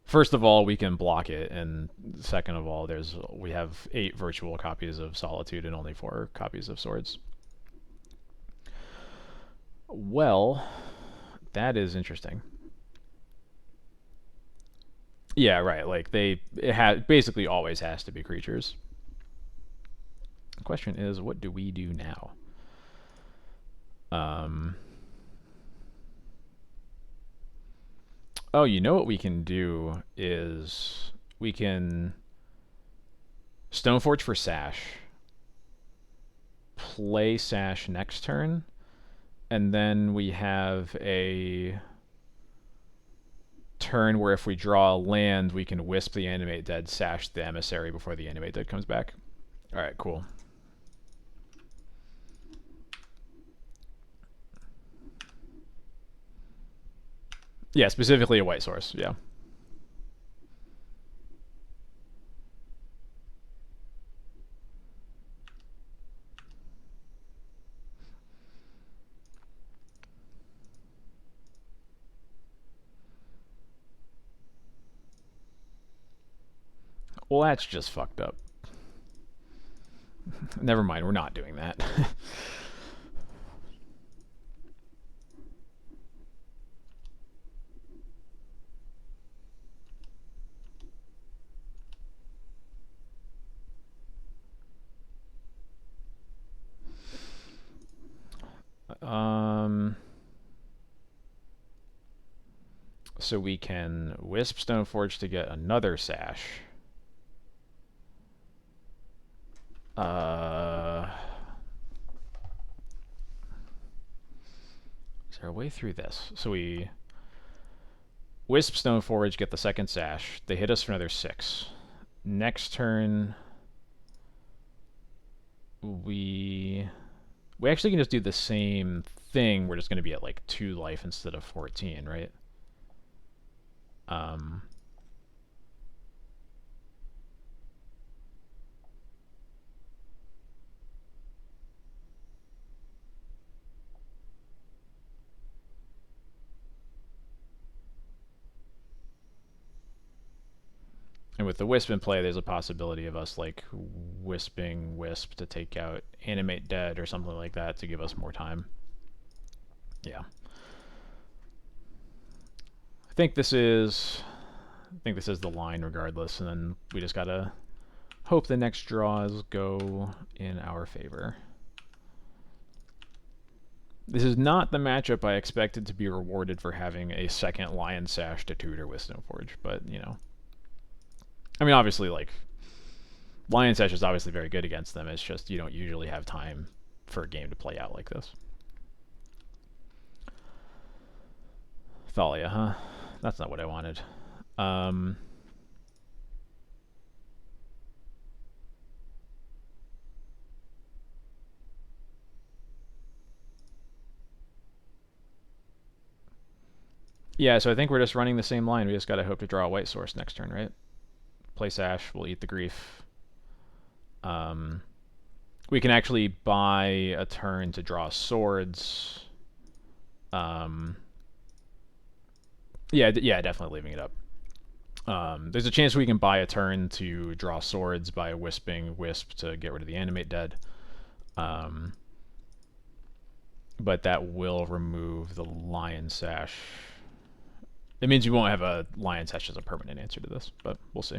First of all, we can block it, and second of all, we have 8 virtual copies of Solitude and only 4 copies of Swords. Well, that is interesting. Yeah, right. Like basically always has to be creatures. The question is, what do we do now? Oh, you know what we can do is we can Stoneforge for Sash, play Sash next turn, and then we have a turn where if we draw a land, we can Wisp the Animate Dead, Sash the Emissary before the Animate Dead comes back. Alright, cool. Yeah, specifically a white source, yeah. Well, that's just fucked up. Never mind, we're not doing that. So we can Wisp Stoneforge to get another Sash. Is there a way through this? So we Wisp Stoneforge, get the second Sash. They hit us for another 6. Next turn, we actually can just do the same thing. We're just going to be at like 2 life instead of 14, right? And with the Wisp in play, there's a possibility of us like Wisping Wisp to take out Animate Dead or something like that to give us more time. Yeah. I think this is the line regardless, and then we just gotta hope the next draws go in our favor. This is not the matchup I expected to be rewarded for having a second Lion Sash to tutor with Stoneforge, but, you know. I mean, obviously, like, Lion Sash is obviously very good against them. It's just you don't usually have time for a game to play out like this. Thalia, huh? That's not what I wanted. Yeah, so I think we're just running the same line. We just gotta hope to draw a white source next turn, right? Play Sash, we'll eat the grief. We can actually buy a turn to draw swords. Yeah, definitely leaving it up. There's a chance we can buy a turn to draw swords by wisping Wisp to get rid of the animate dead. But that will remove the Lion Sash. It means you won't have a Lion Sash as a permanent answer to this, but we'll see.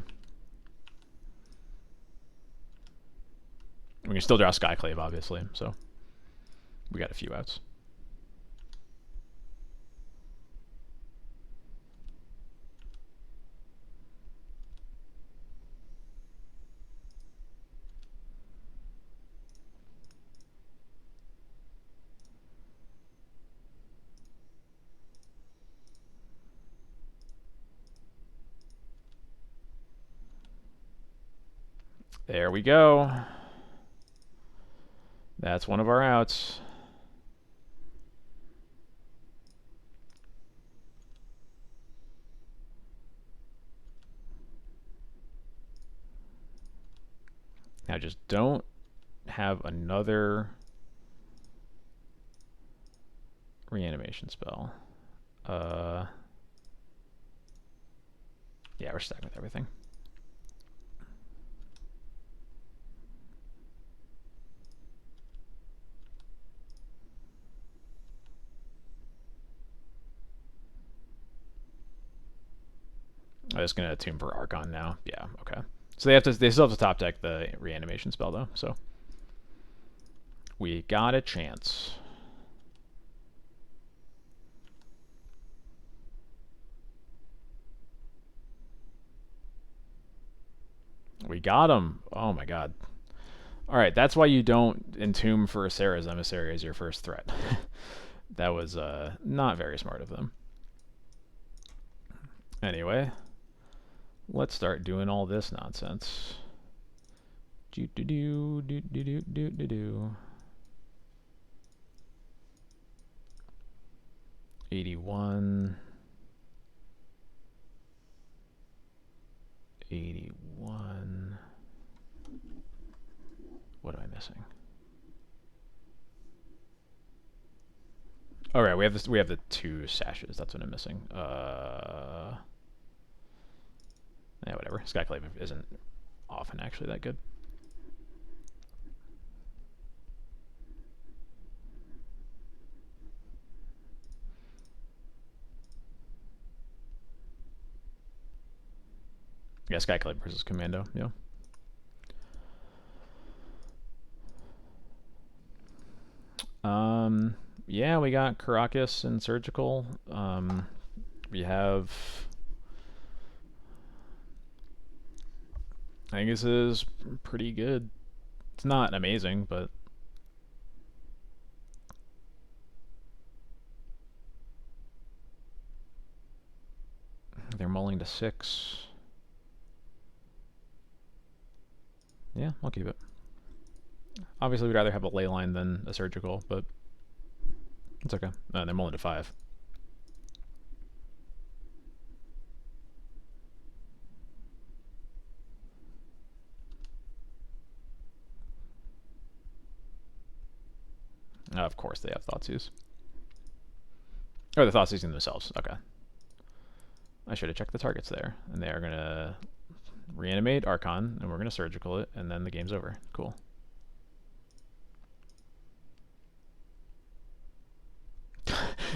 We can still draw Skyclave, obviously, so we got a few outs. There we go. That's one of our outs. Now just don't have another reanimation spell. Yeah, we're stuck with everything. I'm just gonna tune for Archon now. Yeah, okay. So they still have to top deck the reanimation spell though, so we got a chance. We got him. Oh my god. Alright, that's why you don't entomb for Sarah's Emissary as your first threat. That was not very smart of them. Anyway, let's start doing all this nonsense. Do do do do do do do do do. 81. 81. What am I missing? All right, we have this. We have the two sashes. That's what I'm missing. Yeah, whatever. Skyclave isn't often actually that good. Yeah, Skyclave versus Commando. Yeah. Yeah, we got Caracas and Surgical. We have. I think this is pretty good. It's not amazing, but they're mulling to 6. Yeah, I'll keep it. Obviously, we'd rather have a ley line than a surgical, but it's okay. They're mulling to 5. Of course, they have Thoughtseize. Or the Thoughtseizing themselves. Okay. I should have checked the targets there. And they are going to reanimate Archon, and we're going to surgical it, and then the game's over. Cool.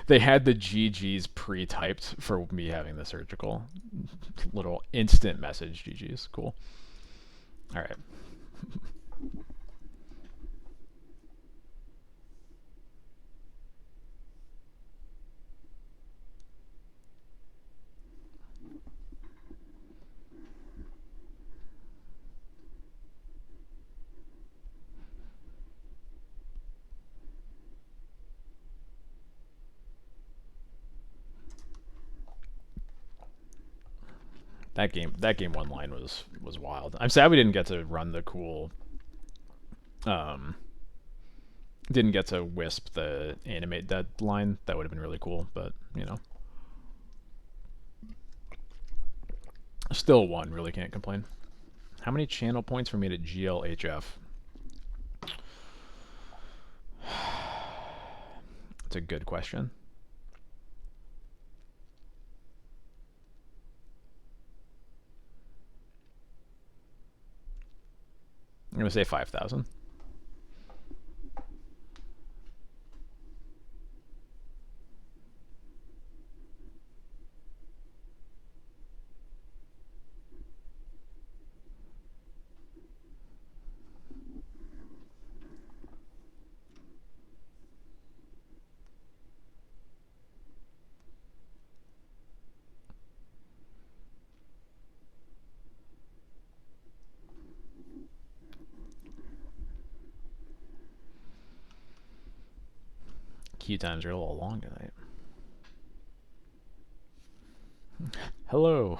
They had the GG's pre-typed for me having the surgical. Little instant message GG's. Cool. Alright. That game 1 line was wild. I'm sad we didn't get to run the cool didn't get to wisp the animate dead line. That would have been really cool, but you know. Still one, really can't complain. How many channel points for me to GLHF? That's a good question. I'm going to say 5,000. Queue times are a little long tonight. Hello.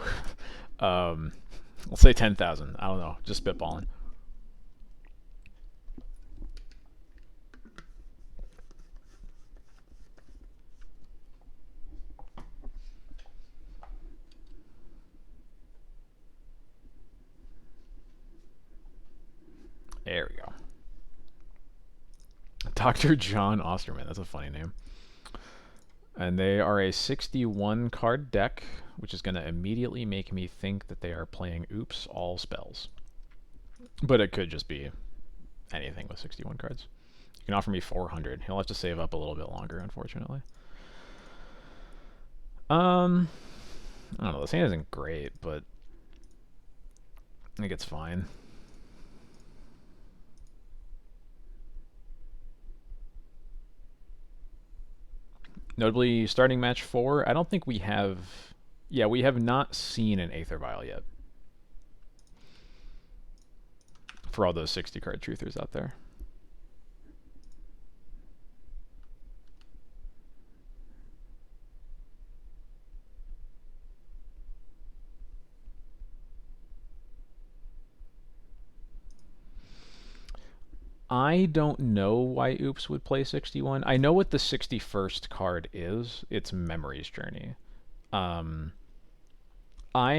Let's say 10,000. I don't know. Just spitballing. There we go. Dr. John Osterman. That's a funny name. And they are a 61 card deck, which is going to immediately make me think that they are playing Oops all spells. But it could just be anything with 61 cards. You can offer me 400. He'll have to save up a little bit longer, unfortunately. I don't know. This hand isn't great, but I think it's fine. Notably, starting match 4, I don't think we have... Yeah, we have not seen an Aether Vial yet. For all those 60 card truthers out there. I don't know why Oops would play 61. I know what the 61st card is. It's Memory's Journey. I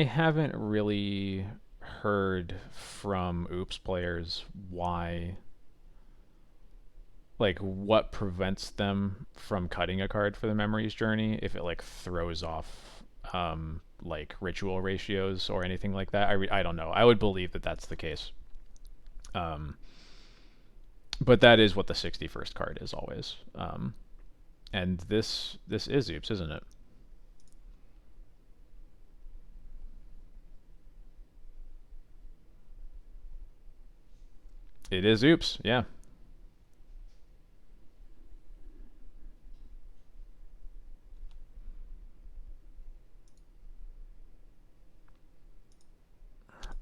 haven't really heard from Oops players why, like, what prevents them from cutting a card for the Memory's Journey if it, like, throws off, like, ritual ratios or anything like that. I don't know. I would believe that that's the case. But that is what the 61st card is always. And this is Oops, isn't it? It is Oops, yeah.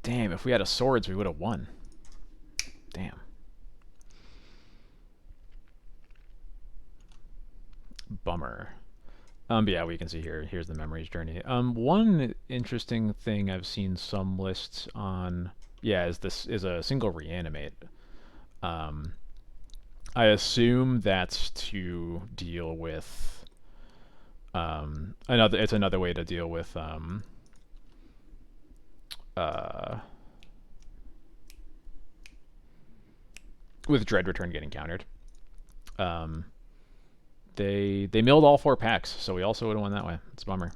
Damn, if we had a swords, we would have won. Damn. Bummer. But yeah, we can see here. Here's the Memory's Journey. One interesting thing I've seen some lists on, yeah, is this is a single reanimate. I assume that's to deal with another. It's another way to deal with Dread Return getting countered. They milled all 4 packs, so we also would have won that way. It's a bummer.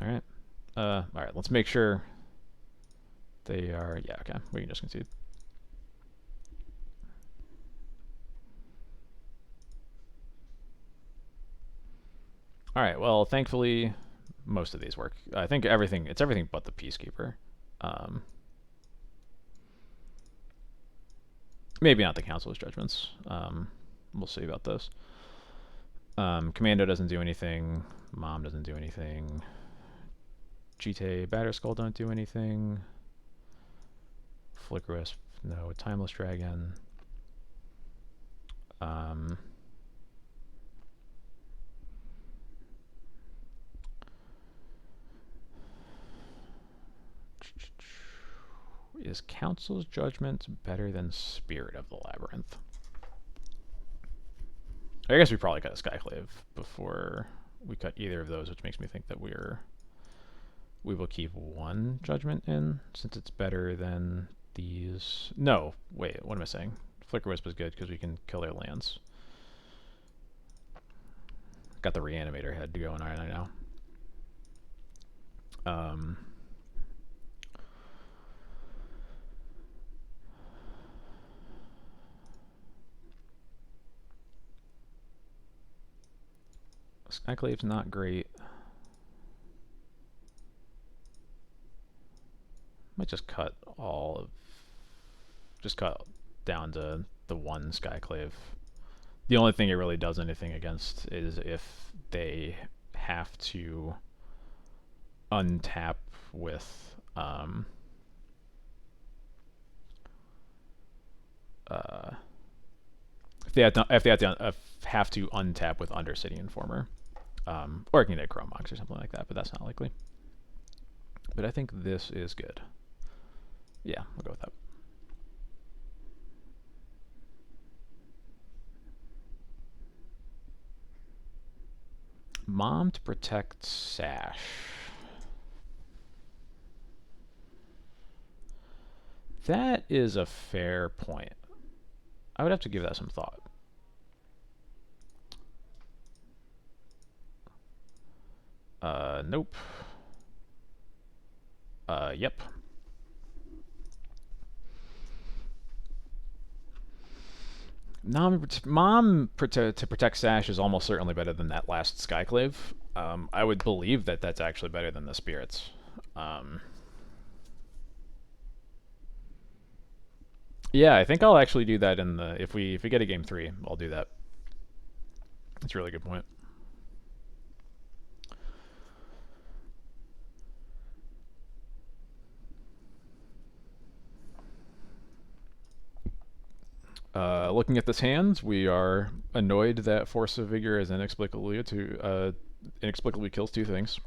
Alright. Alright, let's make sure they are... Yeah, okay. We can just concede. Alright, well, thankfully, most of these work. I think it's everything but the Peacekeeper. Maybe not the Council's Judgments. We'll see about this. Commando doesn't do anything. Mom doesn't do anything. Jite, Batterskull don't do anything. Flicker Wisp, no. Timeless Dragon. Is Council's Judgment better than Spirit of the Labyrinth? I guess we probably cut a Skyclave before we cut either of those, which makes me think that we will keep one Judgment in, since it's better than these. No, wait, what am I saying? Flicker Wisp is good because we can kill their lands. Got the Reanimator head going right now. Skyclave's not great. Might just cut cut down to the one Skyclave. The only thing it really does anything against is if they have to untap with if they have to untap with Undercity Informer, or it can get Chrome Mox or something like that, but that's not likely. But I think this is good. Yeah, we'll go with that. Mom to protect Sash. That is a fair point. I would have to give that some thought. Nope. Yep. Mom to protect Sash is almost certainly better than that last Skyclave. I would believe that that's actually better than the Spirits. Yeah, I think I'll actually do that in the if we get a game 3, I'll do that. That's a really good point. Looking at this hand, we are annoyed that Force of Vigor is inexplicably kills 2 things.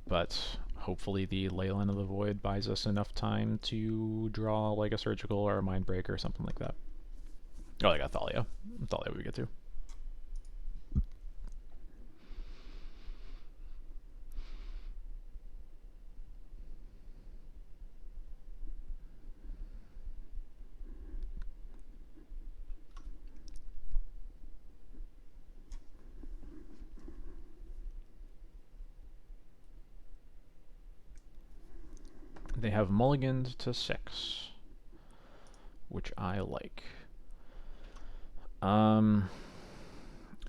But hopefully the Leyline of the Void buys us enough time to draw like a Surgical or a Mindbreaker or something like that. Oh, I got Thalia. Thalia we get to. They have mulliganed to 6, which I like.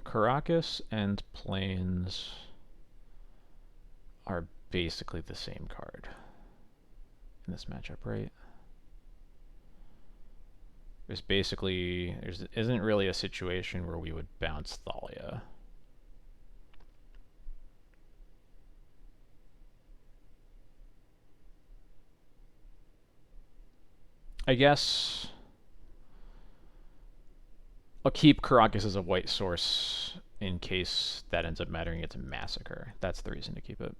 Caracas and Plains are basically the same card in this matchup, right? There isn't really a situation where we would bounce Thalia. I guess I'll keep Caracas as a white source in case that ends up mattering. It's a Massacre. That's the reason to keep it.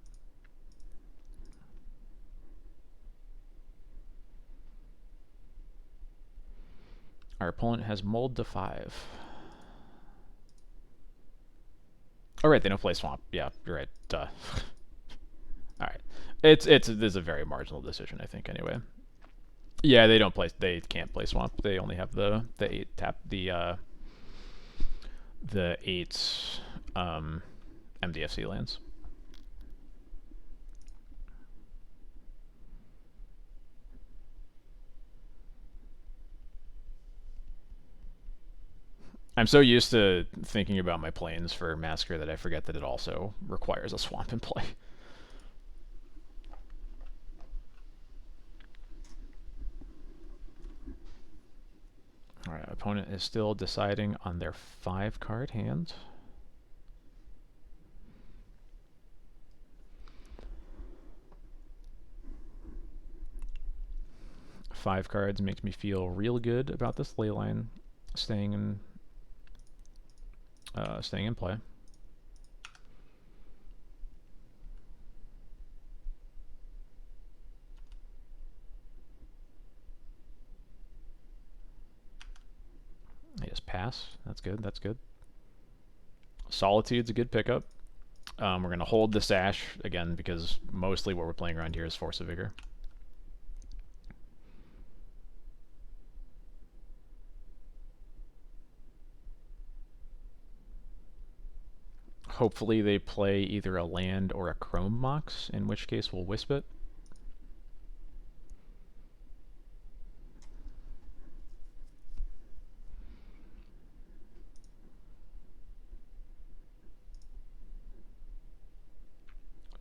Our opponent has Mold to 5. Oh right, they don't play Swamp. Yeah, you're right. Duh. All right, this is a very marginal decision, I think. Anyway. Yeah, they don't play. They can't play Swamp. They only have the 8 tap the 8 MDFC lands. I'm so used to thinking about my planes for Massacre that I forget that it also requires a Swamp in play. Alright, opponent is still deciding on their 5-card hand. Five cards makes me feel real good about this Leyline staying in play. That's good. That's good. Solitude's a good pickup. We're going to hold the Sash, again, because mostly what we're playing around here is Force of Vigor. Hopefully they play either a land or a Chrome Mox, in which case we'll Wisp it.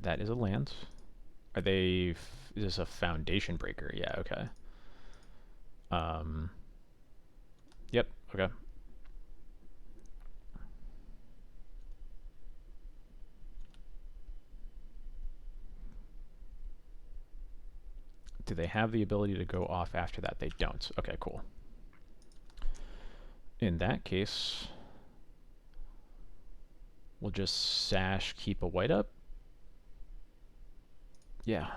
That is a land. Are they... is this a Foundation Breaker? Yeah, okay. Yep, okay. Do they have the ability to go off after that? They don't. Okay, cool. In that case, we'll just Sash, keep a white up. Yeah.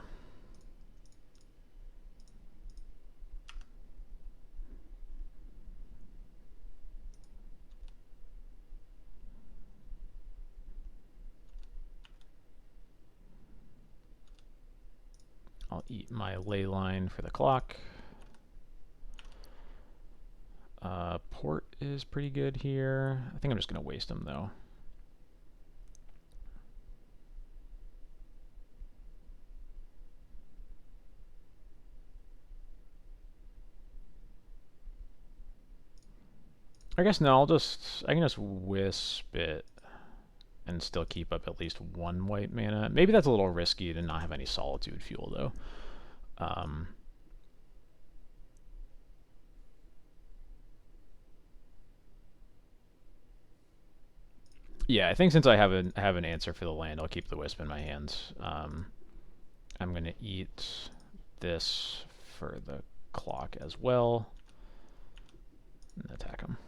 I'll eat my ley line for the clock. Port is pretty good here. I think I'm just going to waste them, though. I guess no, I can just Wisp it and still keep up at least one white mana. Maybe that's a little risky to not have any Solitude fuel, though. Yeah, I think since I have an answer for the land, I'll keep the Wisp in my hands. I'm going to eat this for the clock as well. And attack him.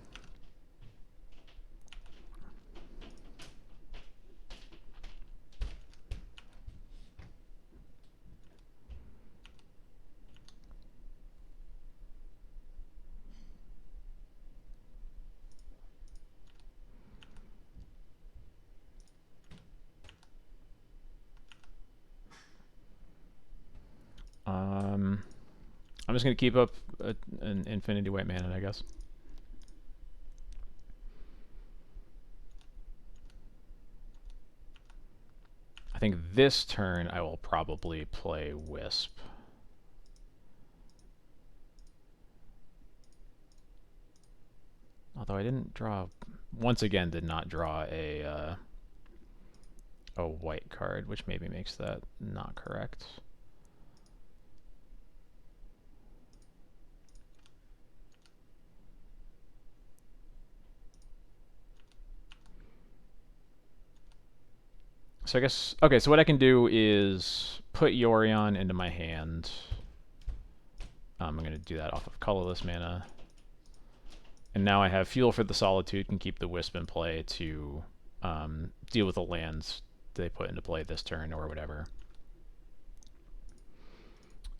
I'm just going to keep up an infinity white mana, I guess. I think this turn I will probably play Wisp. Although I didn't draw, once again, did not draw a white card, which maybe makes that not correct. So I guess, okay, so what I can do is put Yorion into my hand. I'm going to do that off of colorless mana. And now I have fuel for the Solitude, can keep the Wisp in play to deal with the lands they put into play this turn or whatever.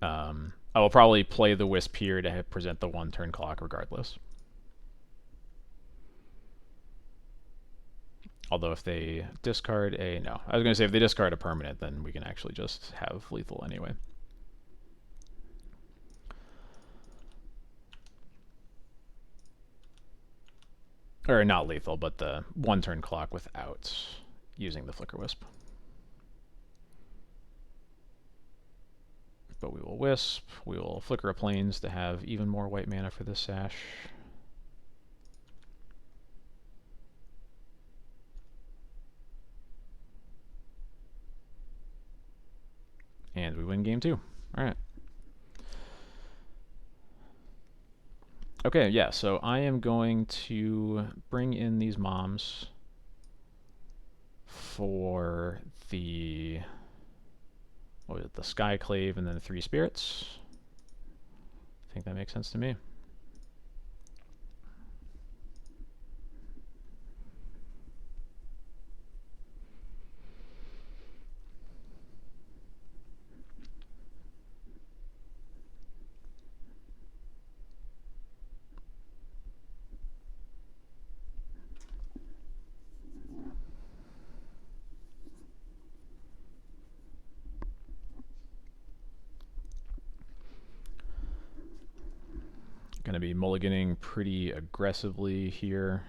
I will probably play the Wisp here to present the one turn clock regardless. Although if they discard a... no, I was going to say if they discard a permanent, then we can actually just have lethal anyway. Or not lethal, but the one turn clock without using the Flicker Wisp. But we will Wisp, we will Flicker a Plains to have even more white mana for this Sash. And we win game 2. Alright. Okay, yeah, so I am going to bring in these moms for the... what was it? The Skyclave and then the 3 spirits. I think that makes sense to me. Going to be mulliganing pretty aggressively here.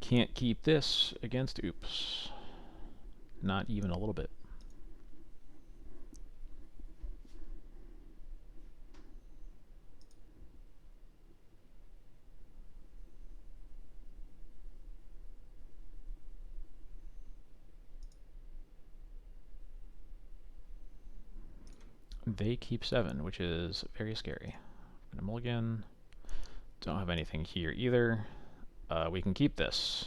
Can't keep this against oops. Not even a little bit. They keep 7, which is very scary. I'm gonna mulligan. Don't have anything here either. We can keep this.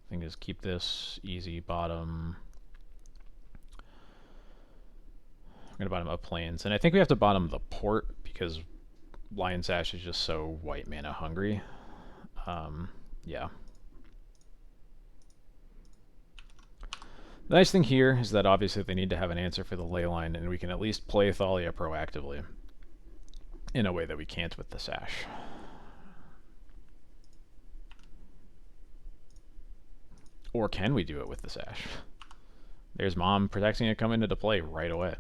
Thing is, keep this easy bottom. I'm gonna bottom up plains, and I think we have to bottom the port because Lion Sash is just so white mana hungry. Yeah. The nice thing here is that obviously they need to have an answer for the ley line, and we can at least play Thalia proactively in a way that we can't with the Sash. Or can we do it with the Sash? There's Mom protecting it coming into play right away.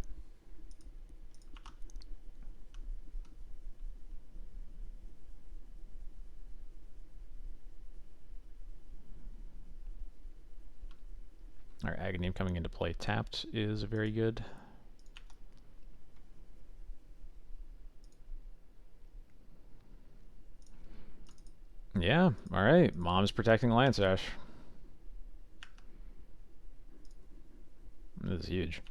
Our Aghanim coming into play tapped is very good. Yeah, alright. Mom's protecting Lion Sash. This is huge.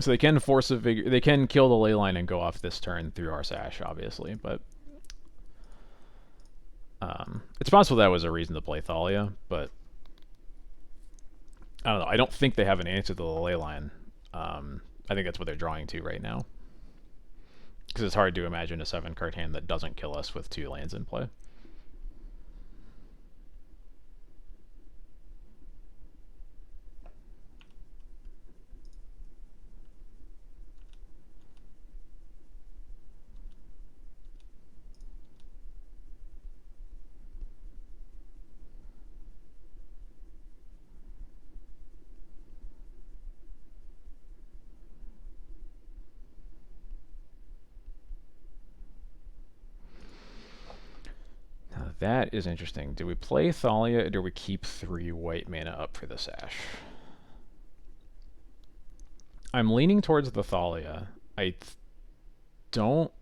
So they can force a vigor. They can kill the ley line and go off this turn through our Sash, obviously, but it's possible that was a reason to play Thalia, but I don't know. I don't think they have an answer to the ley line. I think that's what they're drawing to right now. Because it's hard to imagine a 7-card hand that doesn't kill us with 2 lands in play. That is interesting. Do we play Thalia or do we keep 3 white mana up for the Sash? I'm leaning towards the Thalia. I don't...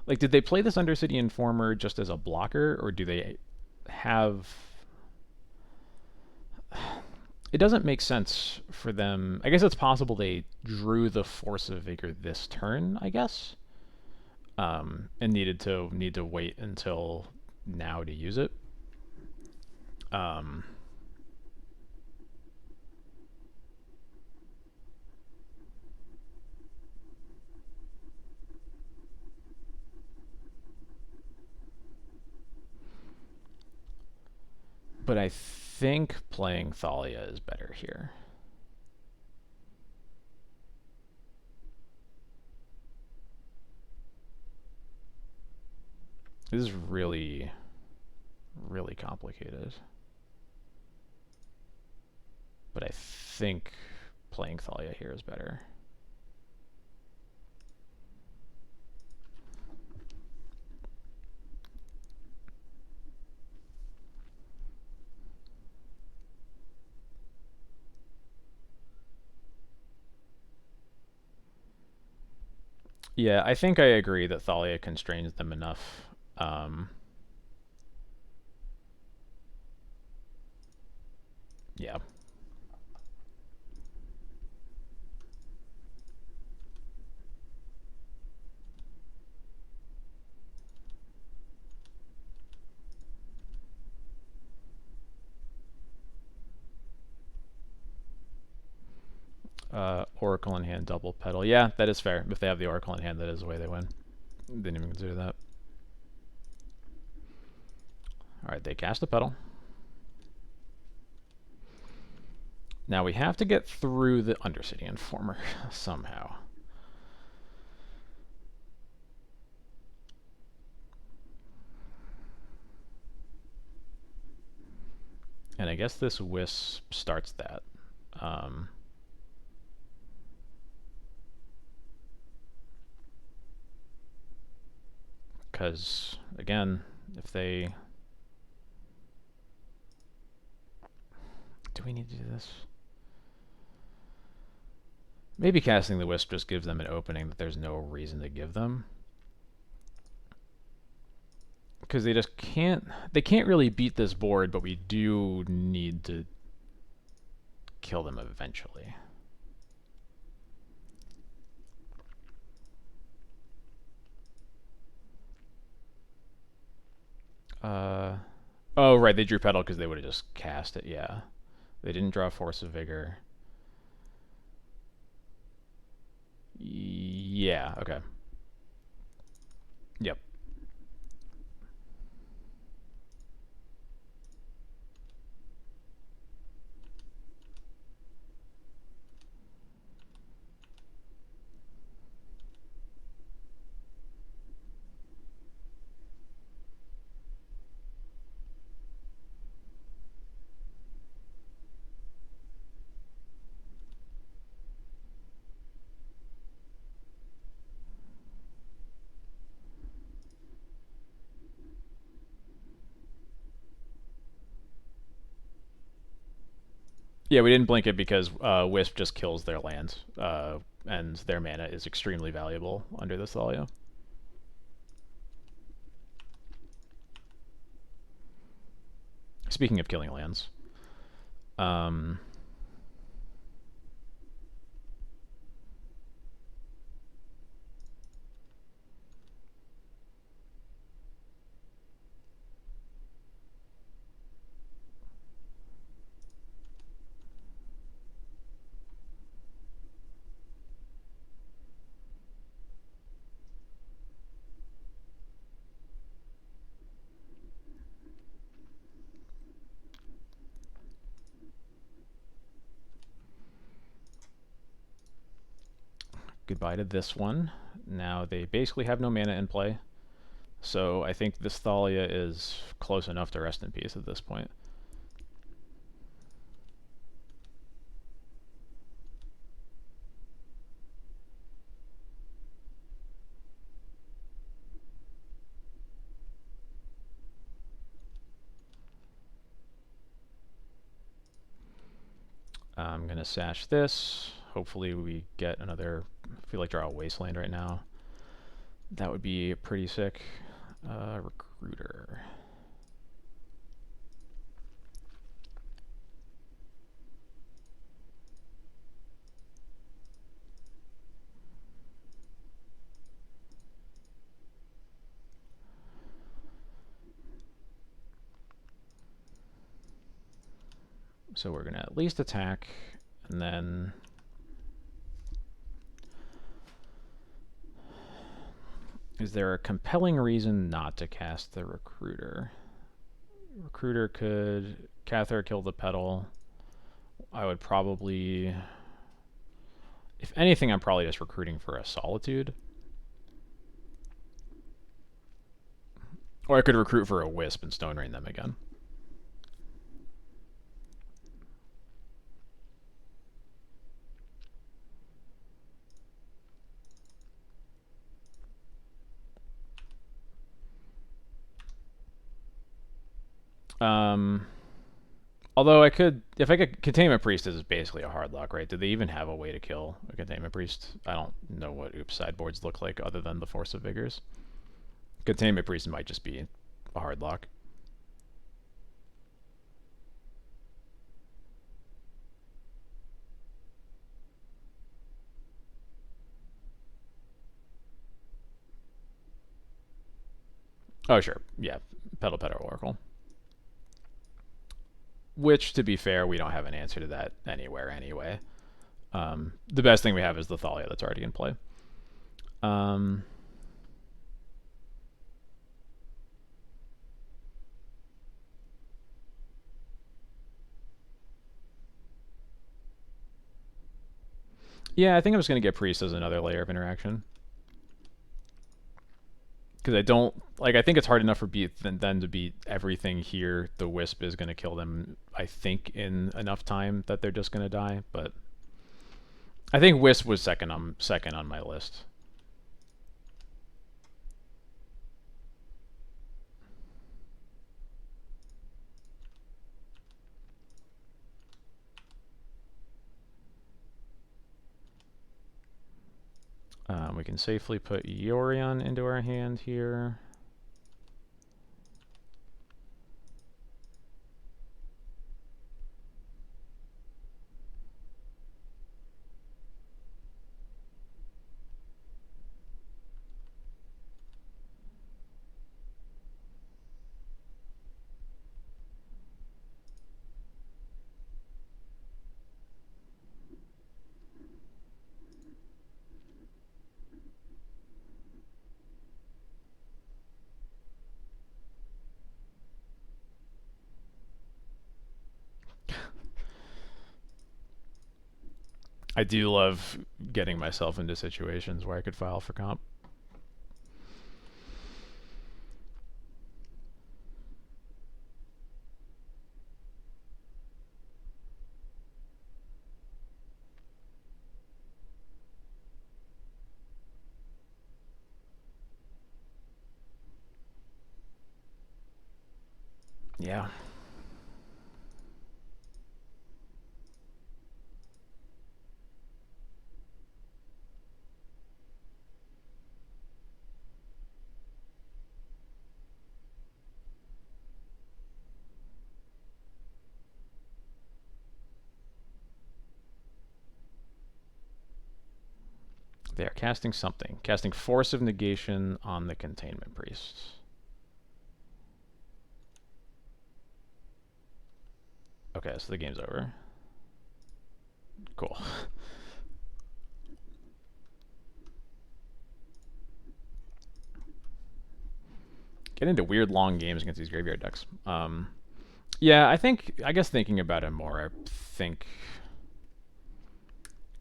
Like, did they play this Undercity Informer just as a blocker, or do they have... It doesn't make sense for them... I guess it's possible they drew the Force of Vigor this turn, I guess? And need to wait until now to use it. But I think playing Thalia is better here. This is really, really complicated. But I think playing Thalia here is better. Yeah, I think I agree that Thalia constrains them enough. Yeah. Oracle in hand, double pedal. Yeah, that is fair. If they have the Oracle in hand, that is the way they win. Didn't even consider that. Alright, they cast a pedal. Now we have to get through the Undercity Informer somehow. And I guess this Wisp starts that. Because, again, if they... Do we need to do this? Maybe casting the Wisp just gives them an opening that there's no reason to give them. Because they just can't... They can't really beat this board, but we do need to kill them eventually. Oh, right, they drew pedal because they would have just cast it, yeah. They didn't draw Force of Vigor. Yeah, okay. Yep. Yeah, we didn't blink it because Wisp just kills their lands, and their mana is extremely valuable under this Thalia. Speaking of killing lands, um, goodbye to this one. Now they basically have no mana in play, so I think this Thalia is close enough to rest in peace at this point. I'm going to sash this. Hopefully we get another... I feel like draw a Wasteland right now. That would be pretty sick. Recruiter. So we're going to at least attack, and then... Is there a compelling reason not to cast the Recruiter? Recruiter could Cather kill the pedal. I would probably... If anything, I'm probably just recruiting for a Solitude. Or I could recruit for a Wisp and Stone Rain them again. Although I could, if I could, Containment Priest is basically a hard lock, right? Do they even have a way to kill a Containment Priest? I don't know what Oops sideboards look like other than the Force of Vigors. Containment Priest might just be a hard lock. Oh, sure. Yeah. Pedal Pedal Oracle. Which, to be fair, we don't have an answer to that anywhere anyway. The best thing we have is the Thalia that's already in play. Yeah, I think I'm just going to get Priest as another layer of interaction. Because I don't... Like, I think it's hard enough for them to beat everything here. The Wisp is going to kill them, I think, in enough time that they're just going to die. But I think Wisp was second on my list. We can safely put Yorion into our hand here. I do love getting myself into situations where I could file for comp. Yeah. They are casting something. Casting Force of Negation on the Containment Priest. Okay, so the game's over. Cool. Get into weird long games against these graveyard decks. Yeah, I guess thinking about it more, I think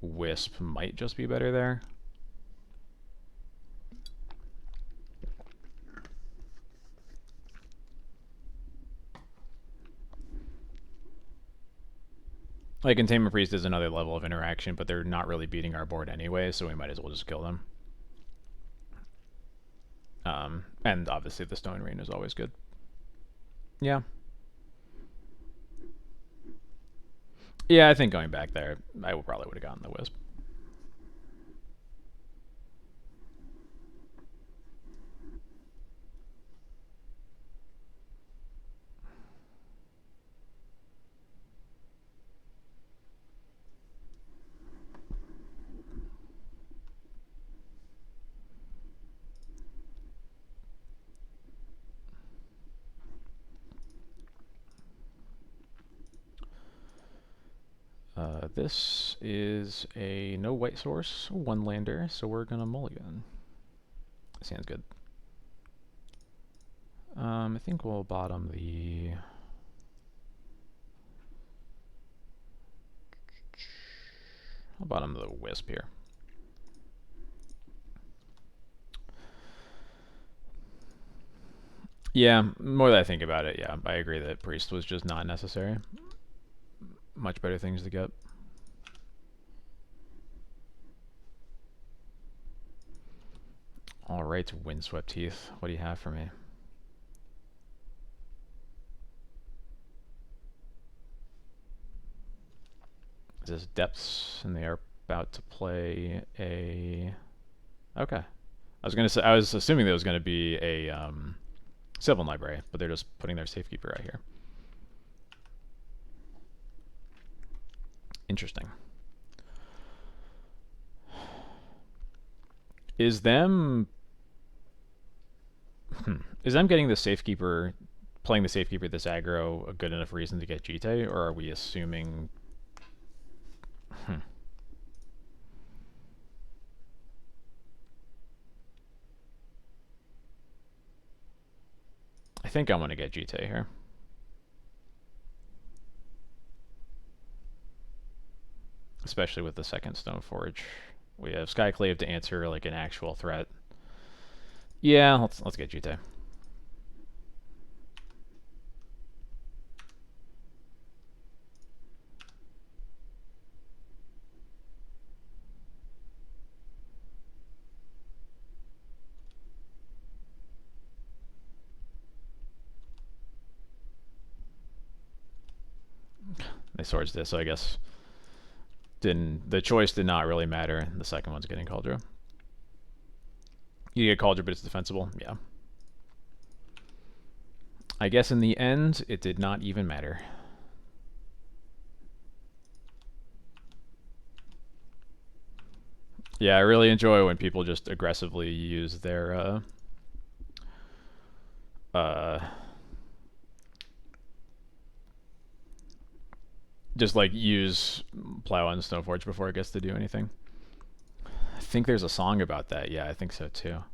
Wisp might just be better there. Like, Containment Priest is another level of interaction, but they're not really beating our board anyway, so we might as well just kill them. And obviously the Stone Rain is always good. Yeah. Yeah, I think going back there, I probably would have gotten the Wisp. This is a no white source, one lander, so we're gonna mulligan. Sounds good. I think we'll bottom the... I'll bottom the Wisp here. Yeah, more that I think about it, yeah, I agree that Priest was just not necessary. Much better things to get. Alright, Windswept Heath, what do you have for me? This is depths, and they are about to play a. Okay, I was assuming there was gonna be a Sylvan Library, but they're just putting their Safekeeper right here. Interesting. Is them getting the Safekeeper, playing the Safekeeper this aggro a good enough reason to get Jite, or are we assuming? I think I want to get Jite here. Especially with the second Stoneforge. We have Skyclave to answer like an actual threat. Yeah, let's get Jite. They swords this, so I guess the choice did not really matter. The second one's getting Cauldron. You get Cauldron, but it's defensible. Yeah. I guess in the end, it did not even matter. Yeah, I really enjoy when people just aggressively use their just like use Plow and Stoneforge before it gets to do anything. I think there's a song about that. Yeah, I think so too.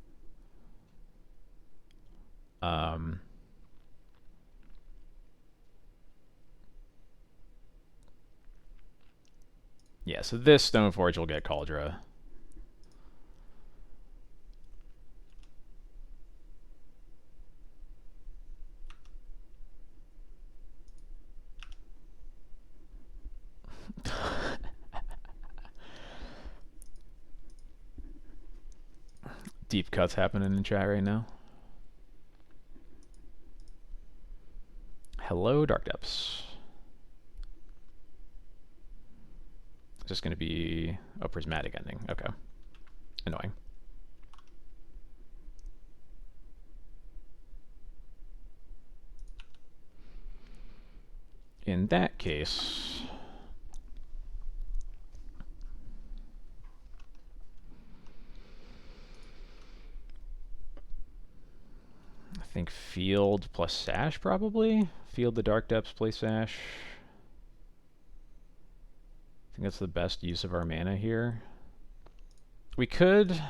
Yeah, so this Stoneforge will get Cauldron. Deep cuts happening in chat right now. Hello, Dark Depths. It's just going to be a prismatic ending. Okay. Annoying. In that case, I think Field plus Sash probably. Field the Dark Depths, play Sash. I think that's the best use of our mana here. We could...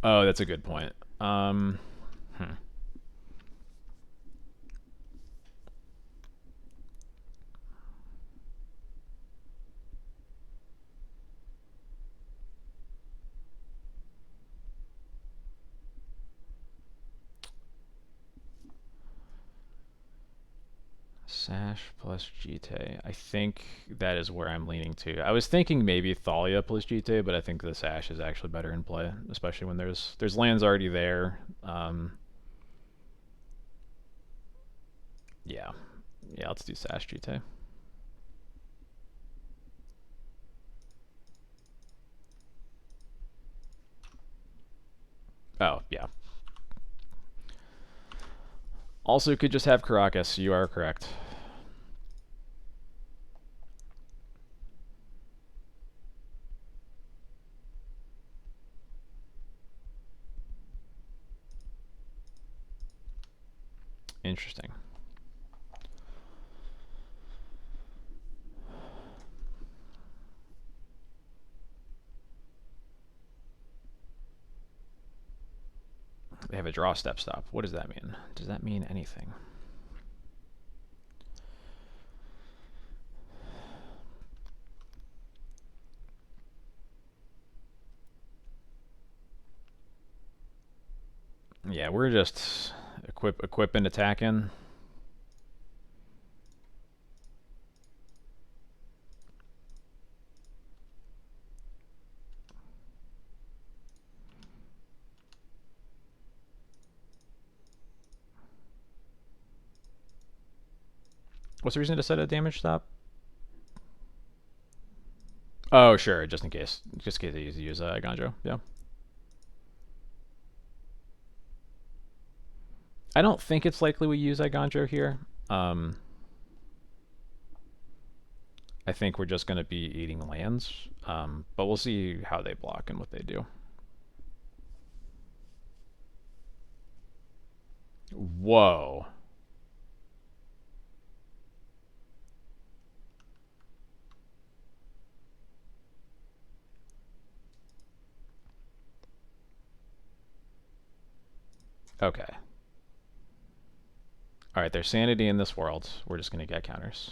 Oh, that's a good point. Sash plus Jite. I think that is where I'm leaning to. I was thinking maybe Thalia plus Jite, but I think the Sash is actually better in play, especially when there's lands already there. Yeah, let's do Sash Jite. Oh, yeah. Also could just have Caracas, you are correct. Interesting. They have a draw step stop. What does that mean? Does that mean anything? Yeah, we're just equip and attacking. What's the reason to set a damage stop? Oh, sure, just in case. Just in case they use Ganjo. Yeah. I don't think it's likely we use Iganjo here. I think we're just going to be eating lands, but we'll see how they block and what they do. Whoa. Okay. Alright, there's sanity in this world. We're just going to get counters.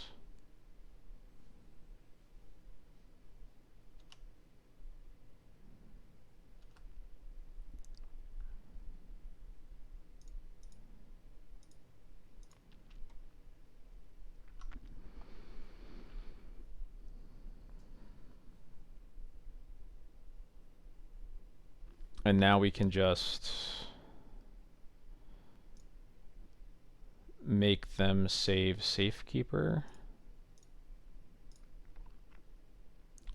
And now we can just make them save Safekeeper.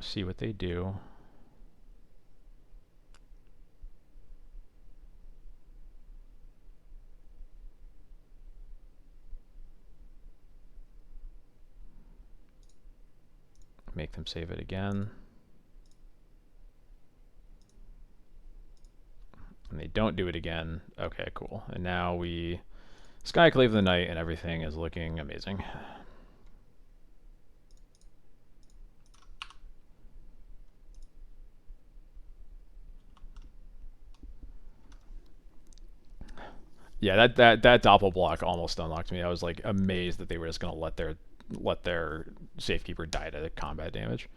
See what they do. Make them save it again. And they don't do it again. Okay, cool. And now we Skyclave the Knight and everything is looking amazing. Yeah, that doppel block almost unlocked me. I was like amazed that they were just gonna let their Safekeeper die to combat damage.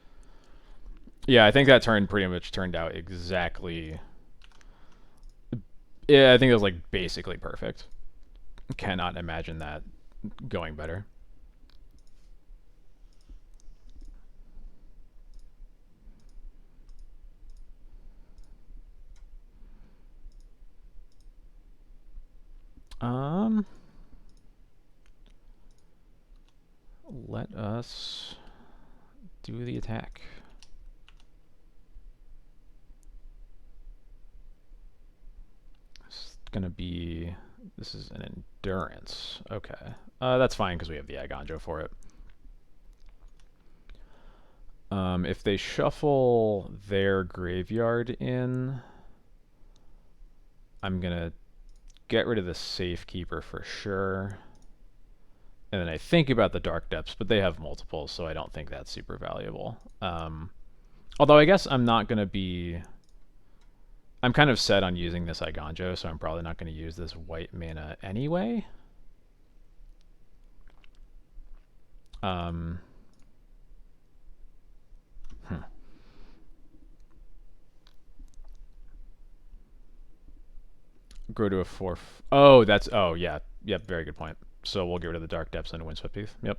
Yeah, I think that turn pretty much turned out exactly. Yeah, I think it was like basically perfect. Cannot imagine that going better. Let us do the attack. It's gonna be. This is an endurance. Okay, that's fine because we have the Aganjo for it. If they shuffle their graveyard in, I'm gonna get rid of the Safekeeper for sure. And then I think about the Dark Depths, but they have multiples, so I don't think that's super valuable. Although I guess I'm not going to be... I'm kind of set on using this Iganjo, so I'm probably not going to use this white mana anyway. Grow to a 4... Oh, that's... Oh, yeah. Yep, very good point. So we'll get rid of the Dark Depths and a Windswept Heath. Yep.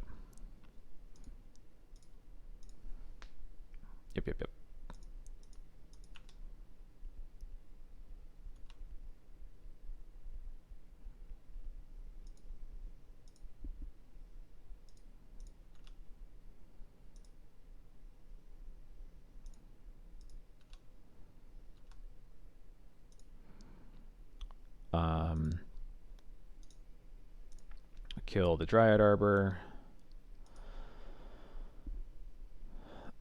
Yep. Kill the Dryad Arbor.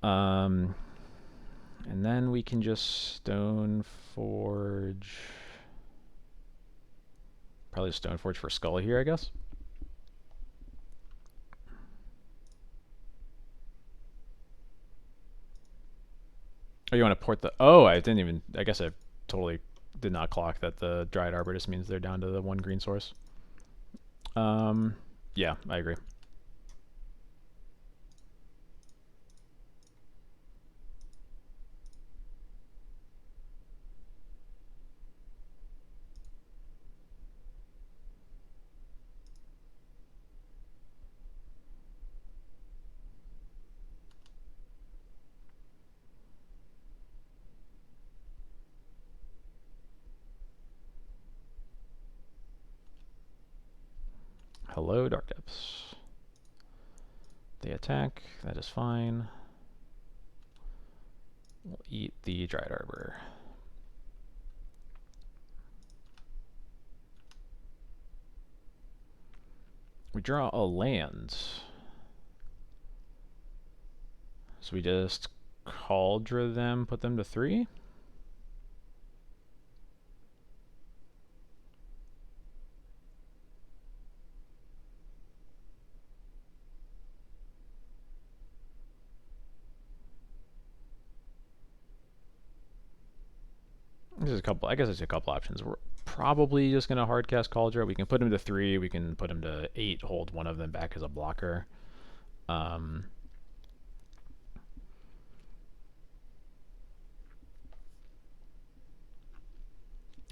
And then we can just Stoneforge. Probably Stoneforge for Skull here, I guess. Oh, you want to port the... Oh, I didn't even... I guess I totally did not clock that the Dryad Arbor just means they're down to the 1 green source. Yeah, I agree. Hello, Dark Depths. They attack. That is fine. We'll eat the Dried Arbor. We draw a land. So we just Cauldra them, put them to 3? There's a couple, I guess there's a couple options. We're probably just going to hardcast Cauldra. We can put him to 3, we can put him to 8, hold one of them back as a blocker. I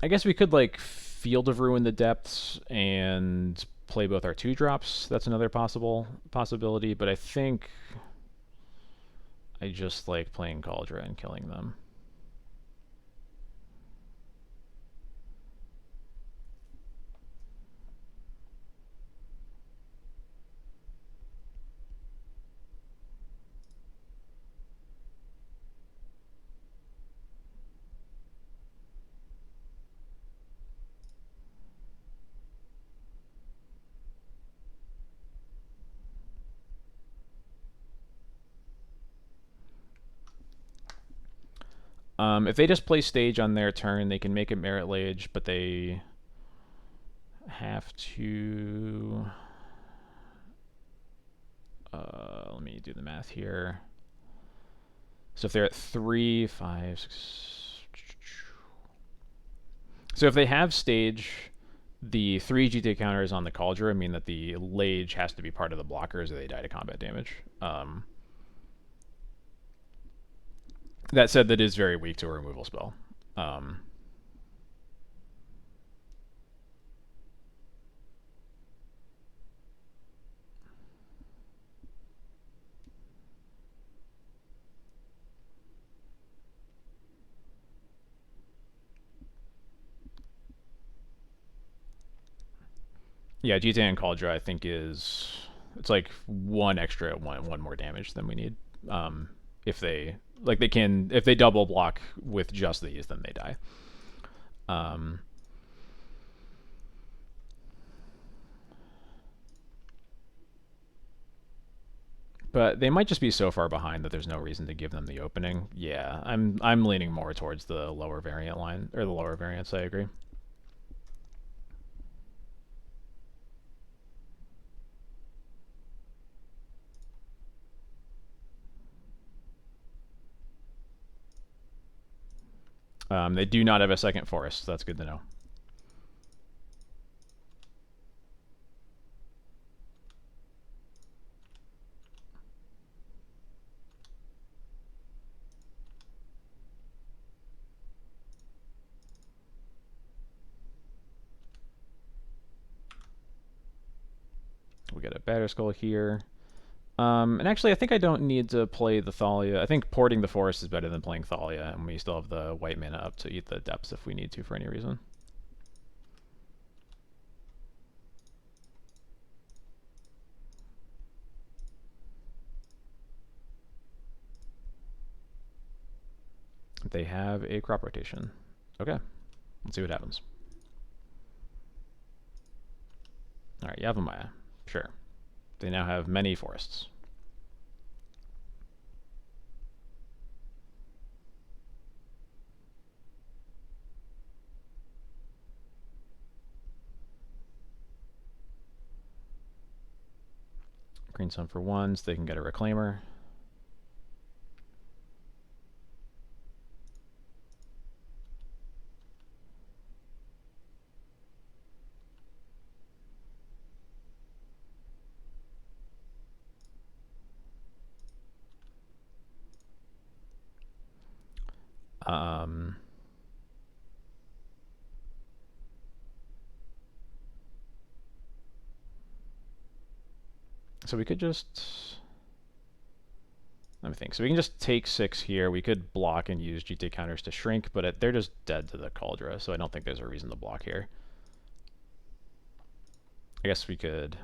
guess we could like Field of Ruin the Depths and play both our 2-drops. That's another possibility, but I think I just like playing Cauldra and killing them. If they just play Stage on their turn, they can make it Merit Lage, but they have to... let me do the math here. So if they're at 3, 5, 6... So if they have Stage, the 3 GT counters on the Cauldra mean that the Lage has to be part of the blockers or they die to combat damage. That said, that is very weak to a removal spell. Yeah, GTA and Cauldra I think is it's like one more damage than we need. If they like they can if they double block with just these, then they die. But they might just be so far behind that there's no reason to give them the opening. Yeah, I'm leaning more towards the lower variant line or the lower variants. I agree. They do not have a second forest. So that's good to know. We get a Batterskull here. And actually, I think I don't need to play the Thalia. I think porting the forest is better than playing Thalia, and we still have the white mana up to eat the depths if we need to for any reason. They have a crop rotation. Okay, let's see what happens. All right, Yavimaya, sure. They now have many forests. Green Sun for 1, so they can get a Reclaimer. So we could just... Let me think. So we can just take 6 here. We could block and use GT counters to shrink, but they're just dead to the Cauldra, so I don't think there's a reason to block here. I guess we could...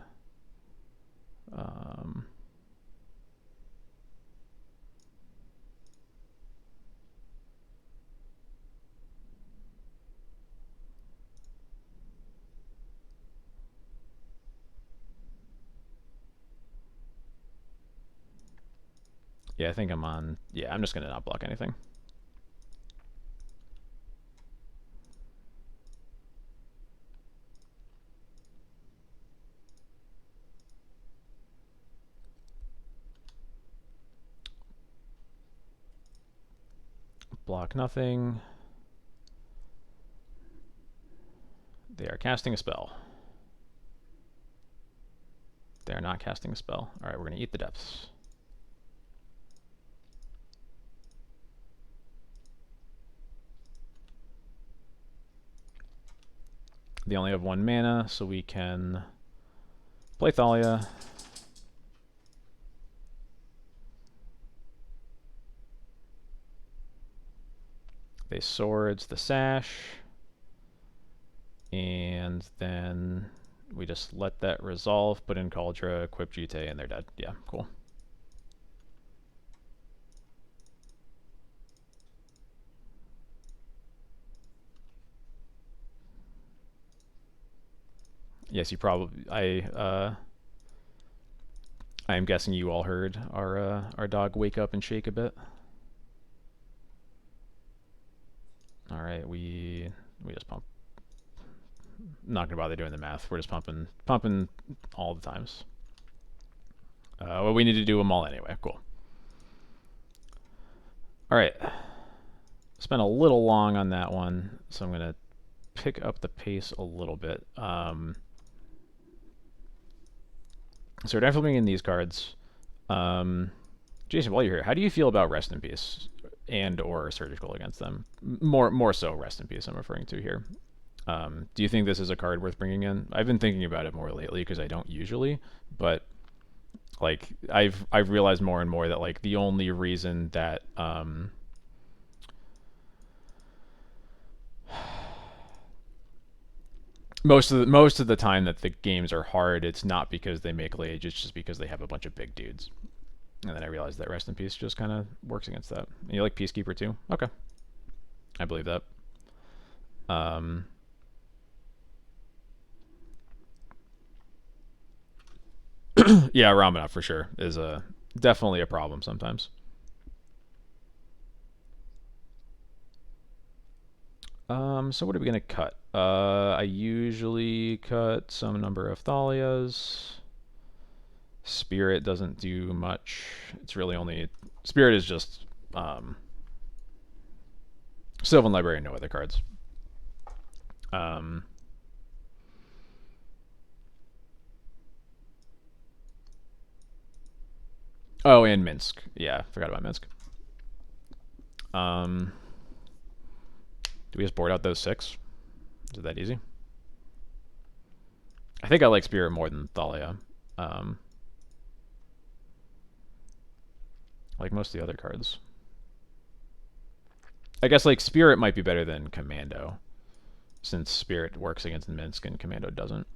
Yeah, I think I'm on. Yeah, I'm just gonna not block anything. Block nothing. They are casting a spell. They are not casting a spell. All right, we're gonna eat the depths. They only have 1 mana, so we can play Thalia. They swords the Sash. And then we just let that resolve, put in Kaldra, equip Jite, and they're dead. Yeah, cool. Yes, you probably. I am guessing you all heard our dog wake up and shake a bit. All right, we just pump. Not gonna bother doing the math. We're just pumping all the times. Well, we need to do them all anyway. Cool. All right. Spent a little long on that one, so I'm gonna pick up the pace a little bit. So we're definitely in these cards. Jason, while you're here, how do you feel about Rest in Peace and or Surgical against them? More so Rest in Peace I'm referring to here. Do you think this is a card worth bringing in? I've been thinking about it more lately because I don't usually, but like I've realized more and more that like the only reason that most of the time that the games are hard, it's not because they make Lage, it's just because they have a bunch of big dudes. And then I realized that Rest in Peace just kind of works against that. And you like Peacekeeper too? Okay. I believe that. Yeah, Ramanov for sure is definitely a problem sometimes. So what are we gonna cut? I usually cut some number of Thalias. Spirit doesn't do much. It's really only Spirit is just Sylvan Library, no other cards. Oh, and Minsk. Yeah, forgot about Minsk. Do we just board out those 6? Is it that easy? I think I like Spirit more than Thalia. Like most of the other cards. I guess like Spirit might be better than Commando, since Spirit works against Minsk and Commando doesn't.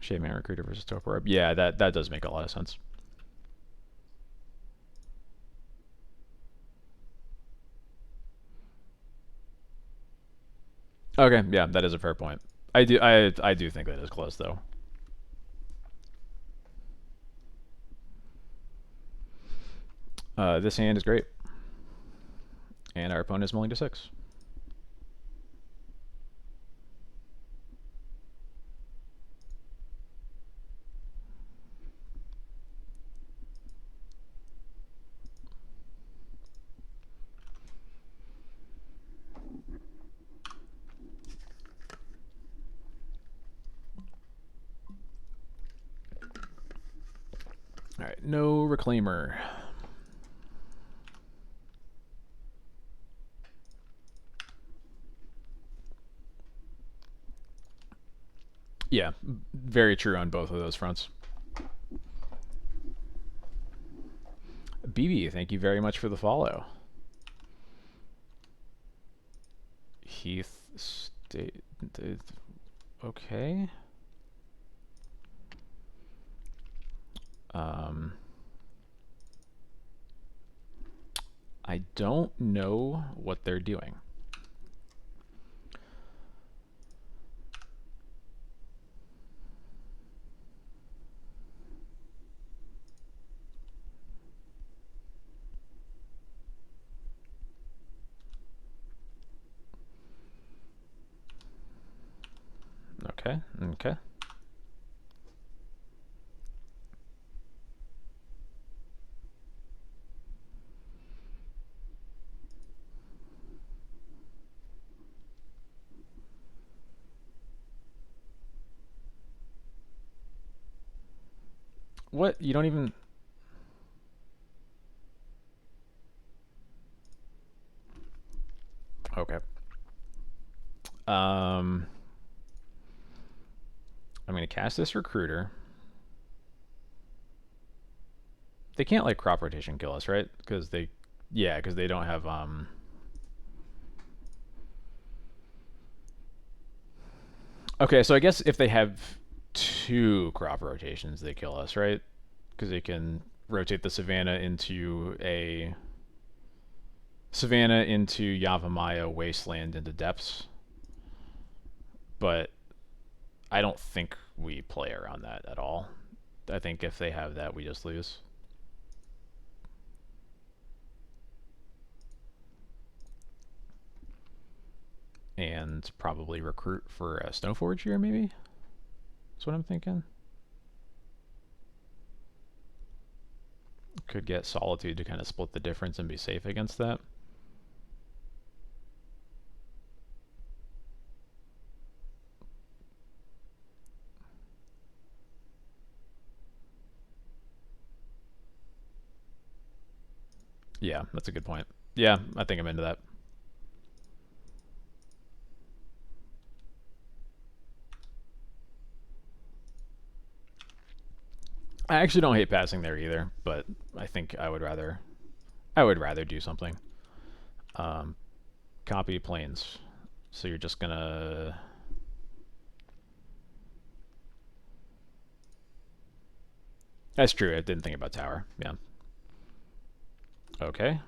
Shaman Recruiter versus Torpor. Yeah, that does make a lot of sense. Okay, yeah, that is a fair point. I do think that is close though. This hand is great, and our opponent is mulling to 6. All right, no Reclaimer. Yeah, very true on both of those fronts. BB, thank you very much for the follow. Heath State. Okay. I don't know what they're doing. Okay, okay. What? You don't even... Okay. I'm going to cast this recruiter. They can't like crop rotation kill us, right? Because they... Yeah, because they don't have... Okay, so I guess if they have 2 crop rotations, they kill us, right? Because they can rotate the Savannah into Yavimaya, Wasteland, into Depths. But I don't think we play around that at all. I think if they have that, we just lose. And probably recruit for a Stoneforge here, maybe? That's what I'm thinking. Could get Solitude to kind of split the difference and be safe against that. Yeah, that's a good point. Yeah, I think I'm into that. I actually don't hate passing there either, but I think I would rather do something. Copy planes. So you're just gonna... That's true, I didn't think about tower. Yeah. Okay.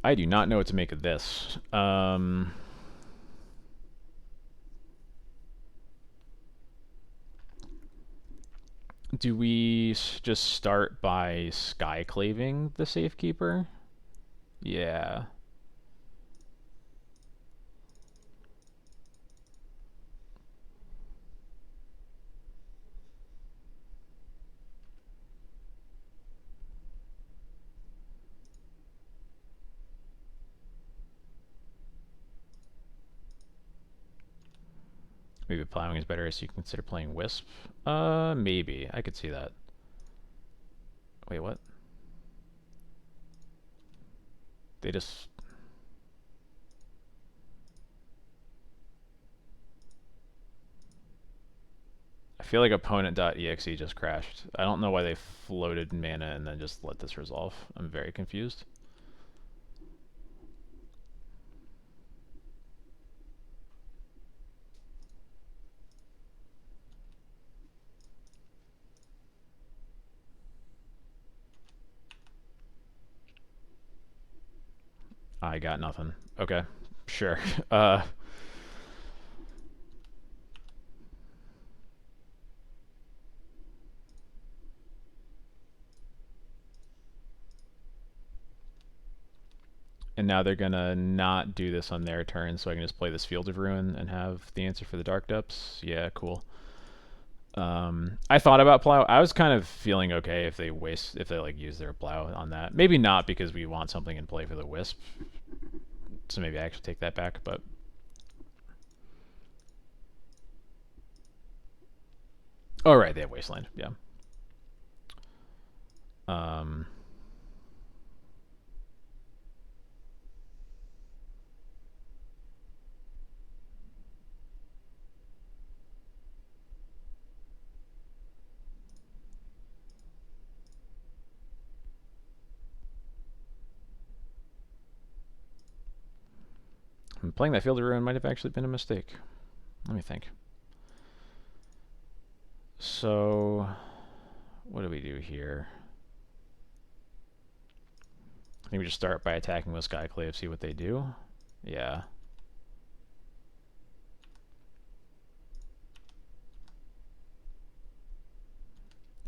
I do not know what to make of this. Do we just start by skyclaving the Safekeeper? Yeah. Maybe plowing is better, so you consider playing Wisp? Maybe. I could see that. Wait, what? They just... I feel like opponent.exe just crashed. I don't know why they floated mana and then just let this resolve. I'm very confused. I got nothing. Okay, sure. And now they're gonna not do this on their turn, so I can just play this Field of Ruin and have the answer for the Dark Depths. Yeah, cool. I thought about plow. I was kind of feeling okay if they like use their plow on that. Maybe not because we want something in play for the Wisp. So maybe I actually take that back, but oh right, they have Wasteland. Yeah. Playing that Field of Ruin might have actually been a mistake. Let me think. So, what do we do here? I think we just start by attacking with Skyclave, see what they do. Yeah.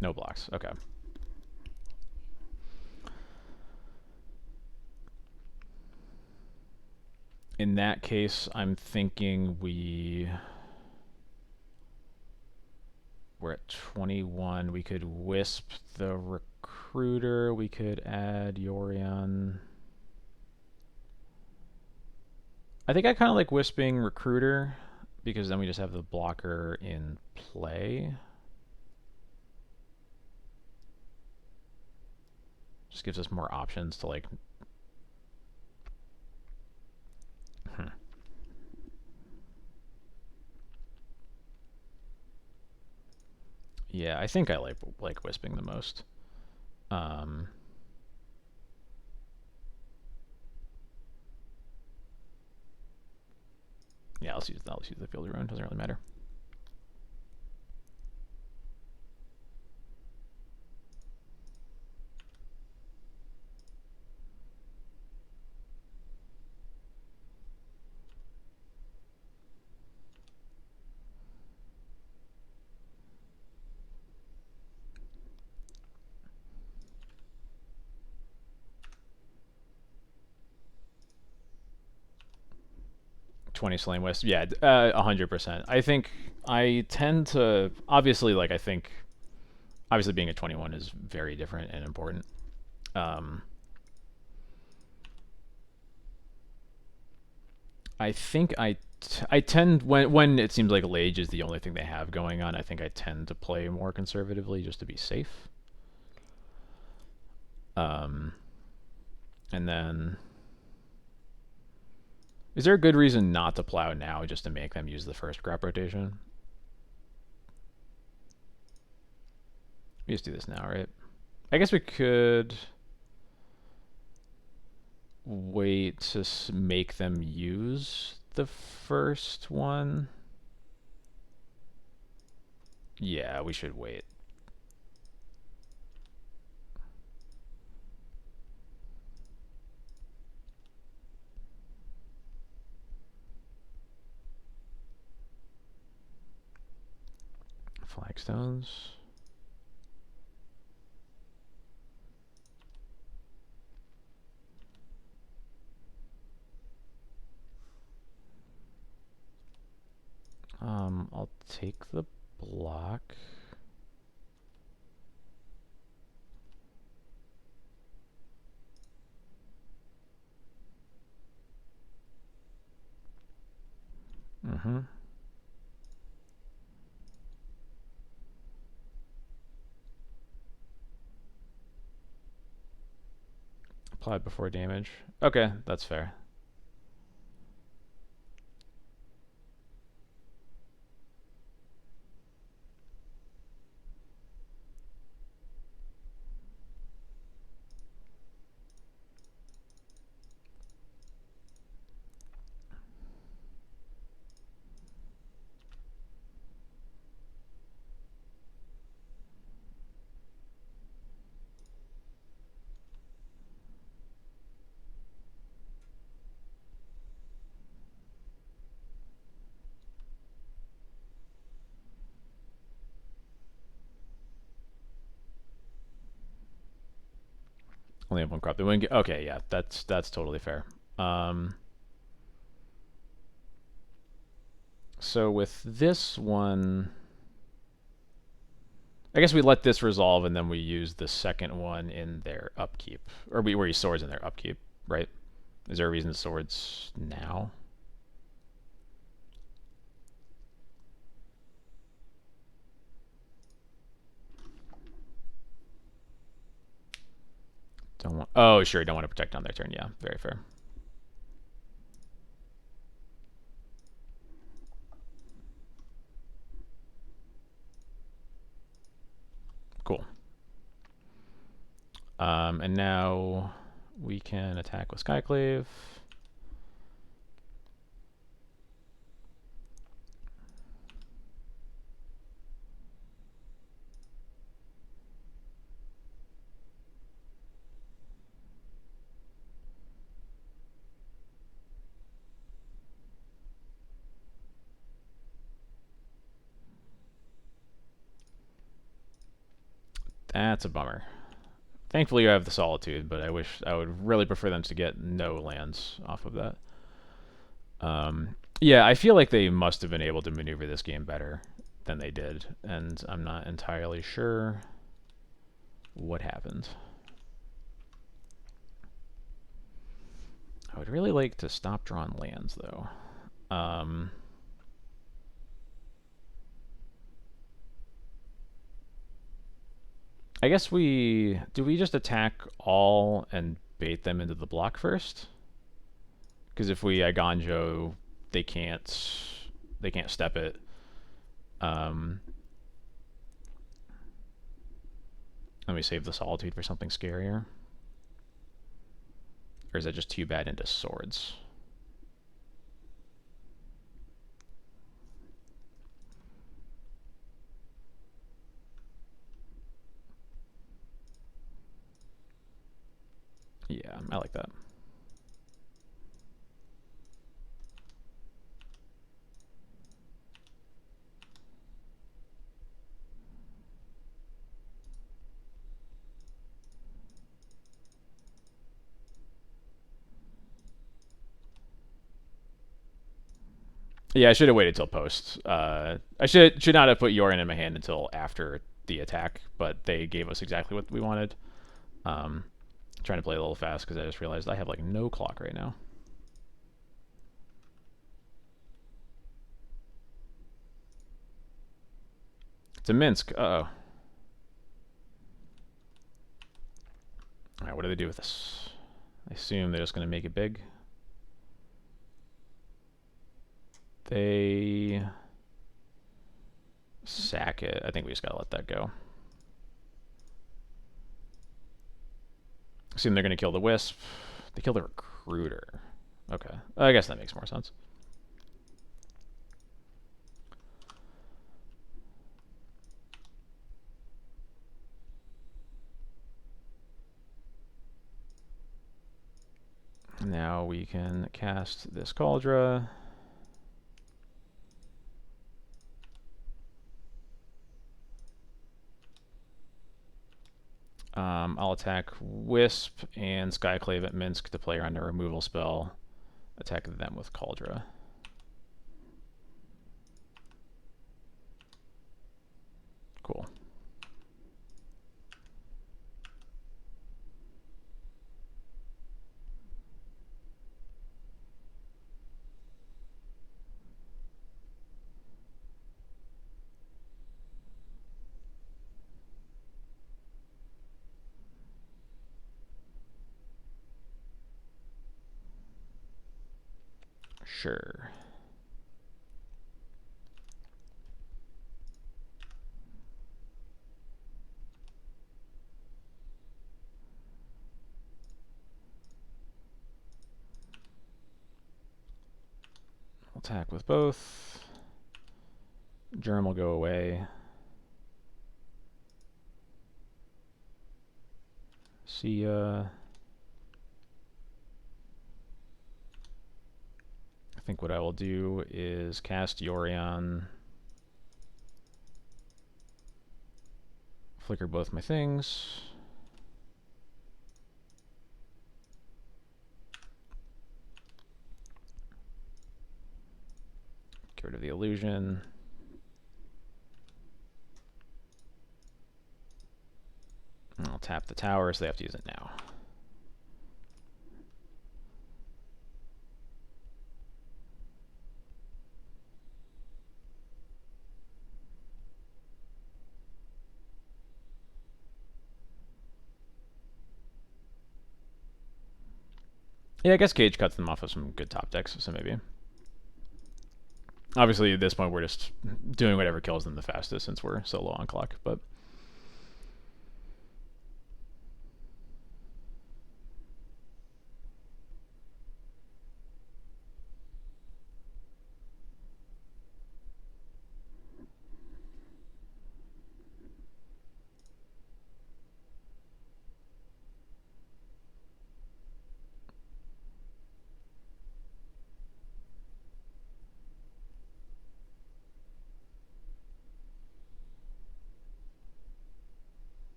No blocks. Okay. In that case, I'm thinking we're at 21. We could wisp the recruiter. We could add Yorion. I think I kind of like wisping recruiter because then we just have the blocker in play. Just gives us more options to like. Yeah, I think I like wisping the most. Yeah, let's use the Field of Ruin. Doesn't really matter. Slain West, yeah, 100%. I think I tend to obviously like I think obviously being a 21 is very different and important. I think I tend when it seems like Lage is the only thing they have going on. I think I tend to play more conservatively just to be safe. And then. Is there a good reason not to plow now just to make them use the first crop rotation? We just do this now, right? I guess we could wait to make them use the first one. Yeah, we should wait. Flagstones. I'll take the block. Applied before damage. Okay, that's fair. Only have one crop. Okay, yeah, that's totally fair. So with this one, I guess we let this resolve and then we use the second one in their upkeep, or we use swords in their upkeep, right? Is there a reason swords now? Don't want. Oh, sure. Don't want to protect on their turn. Yeah, very fair. Cool. And now we can attack with Skyclave. That's a bummer. Thankfully, you have the Solitude, but I would really prefer them to get no lands off of that. Yeah, I feel like they must have been able to maneuver this game better than they did, and I'm not entirely sure what happened. I would really like to stop drawing lands, though. I guess do we just attack all and bait them into the block first? Because if we Iganjo, they can't step it. Let me save the Solitude for something scarier. Or is that just too bad into swords? Yeah, I like that. Yeah, I should have waited till post. I should not have put Yorion in my hand until after the attack, but they gave us exactly what we wanted. Trying to play a little fast because I just realized I have like no clock right now. It's a Minsk. Uh-oh. Alright, what do they do with this? I assume they're just going to make it big. They sack it. I think we just got to let that go. Assume they're going to kill the Wisp. They kill the Recruiter. Okay. I guess that makes more sense. Now we can cast this Cauldra. I'll attack Wisp and Skyclave at Minsk to play around a removal spell. Attack them with Cauldra. Cool. Sure. Attack with both. Germ will go away. See ya. I think what I will do is cast Yorion. Flicker both my things. Get rid of the illusion. And I'll tap the tower, so they have to use it now. Yeah, I guess Cage cuts them off of some good top decks, so maybe. Obviously, at this point, we're just doing whatever kills them the fastest since we're so low on clock, but...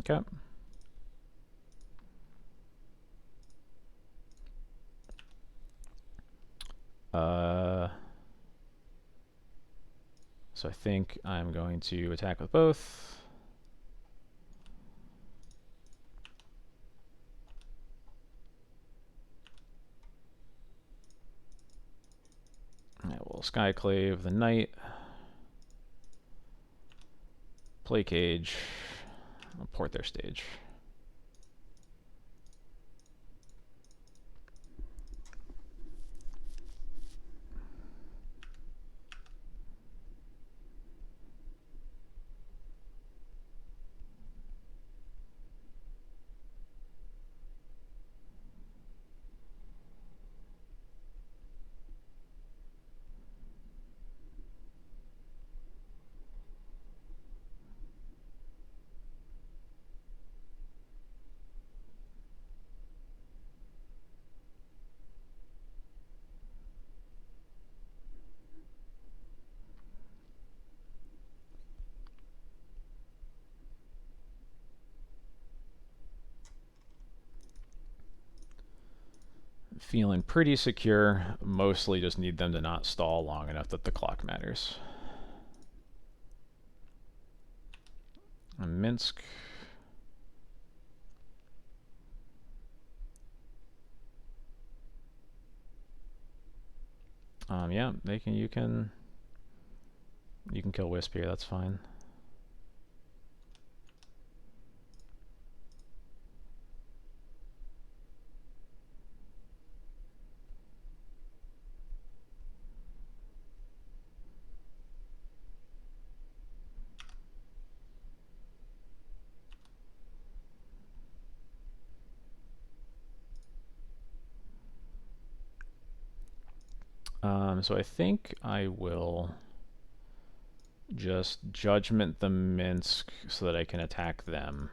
Okay. So I think I'm going to attack with both. I will Skyclave the Knight. Play Cage. I'll port their stage. Feeling pretty secure. Mostly just need them to not stall long enough that the clock matters. Minsk. Yeah, they can. You can kill Wisp here. That's fine. So I think I will just Judgment the Minsk so that I can attack them.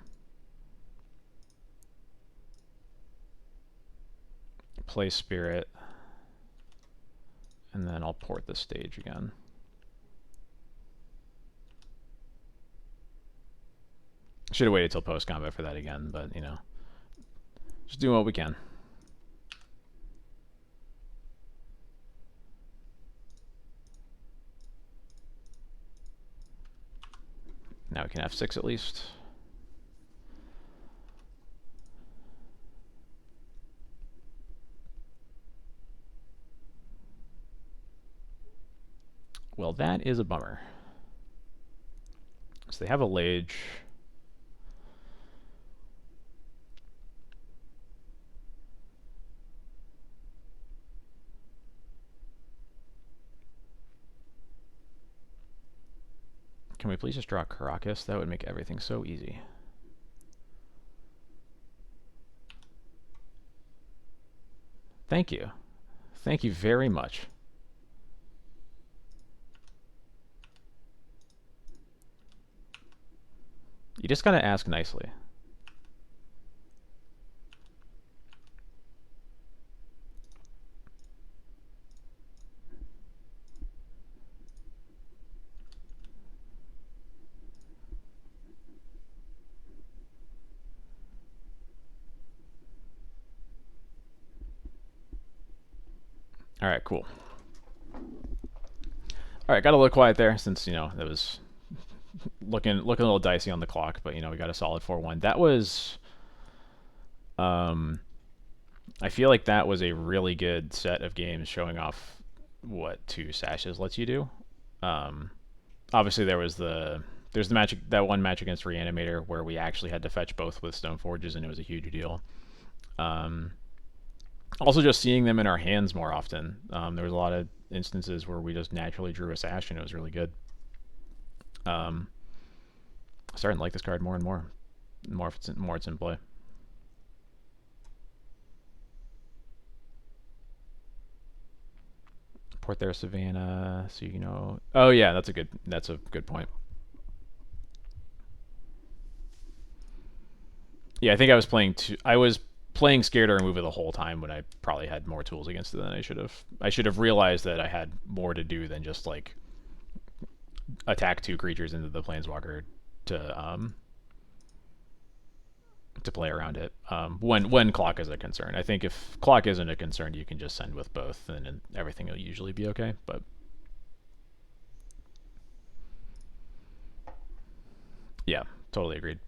Play Spirit. And then I'll port the stage again. Should have waited till post-combat for that again, but, you know, just doing what we can. Now we can F6 at least. Well, that is a bummer. So they have a Lage. Can we please just draw Caracas? That would make everything so easy. Thank you. Thank you very much. You just gotta ask nicely. All right, cool. All right, got a little quiet there since, you know, that was looking a little dicey on the clock, but, you know, we got a solid 4-1. That was, I feel like that was a really good set of games showing off what 2 sashes lets you do. Obviously there's the match, that one match against Reanimator where we actually had to fetch both with Stoneforges and it was a huge deal. Also just seeing them in our hands more often. There was a lot of instances where we just naturally drew a sash and it was really good. Starting to like this card more and more. The more it's in play. Port there, Savannah, so you know. Oh yeah, that's a good point. Yeah, I think I was playing scared to remove it the whole time when I probably had more tools against it than I should have. I should have realized that I had more to do than just like attack 2 creatures into the Planeswalker to to play around it. When clock is a concern, I think if clock isn't a concern, you can just send with both, and everything will usually be okay. But yeah, totally agreed.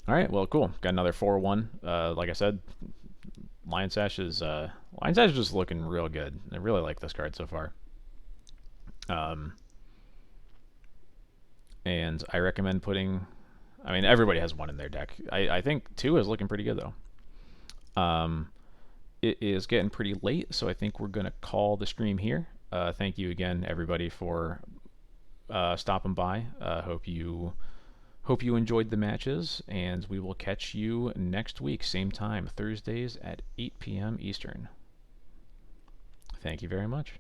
All right, well, cool. Got another 4-1. Like I said, Lion Sash is just looking real good. I really like this card so far. Um, and I recommend putting. I mean, everybody has one in their deck. I think two is looking pretty good though. It is getting pretty late, so I think we're gonna call the stream here. Thank you again, everybody, for stopping by. Hope you enjoyed the matches, and we will catch you next week, same time, Thursdays at 8 p.m. Eastern. Thank you very much.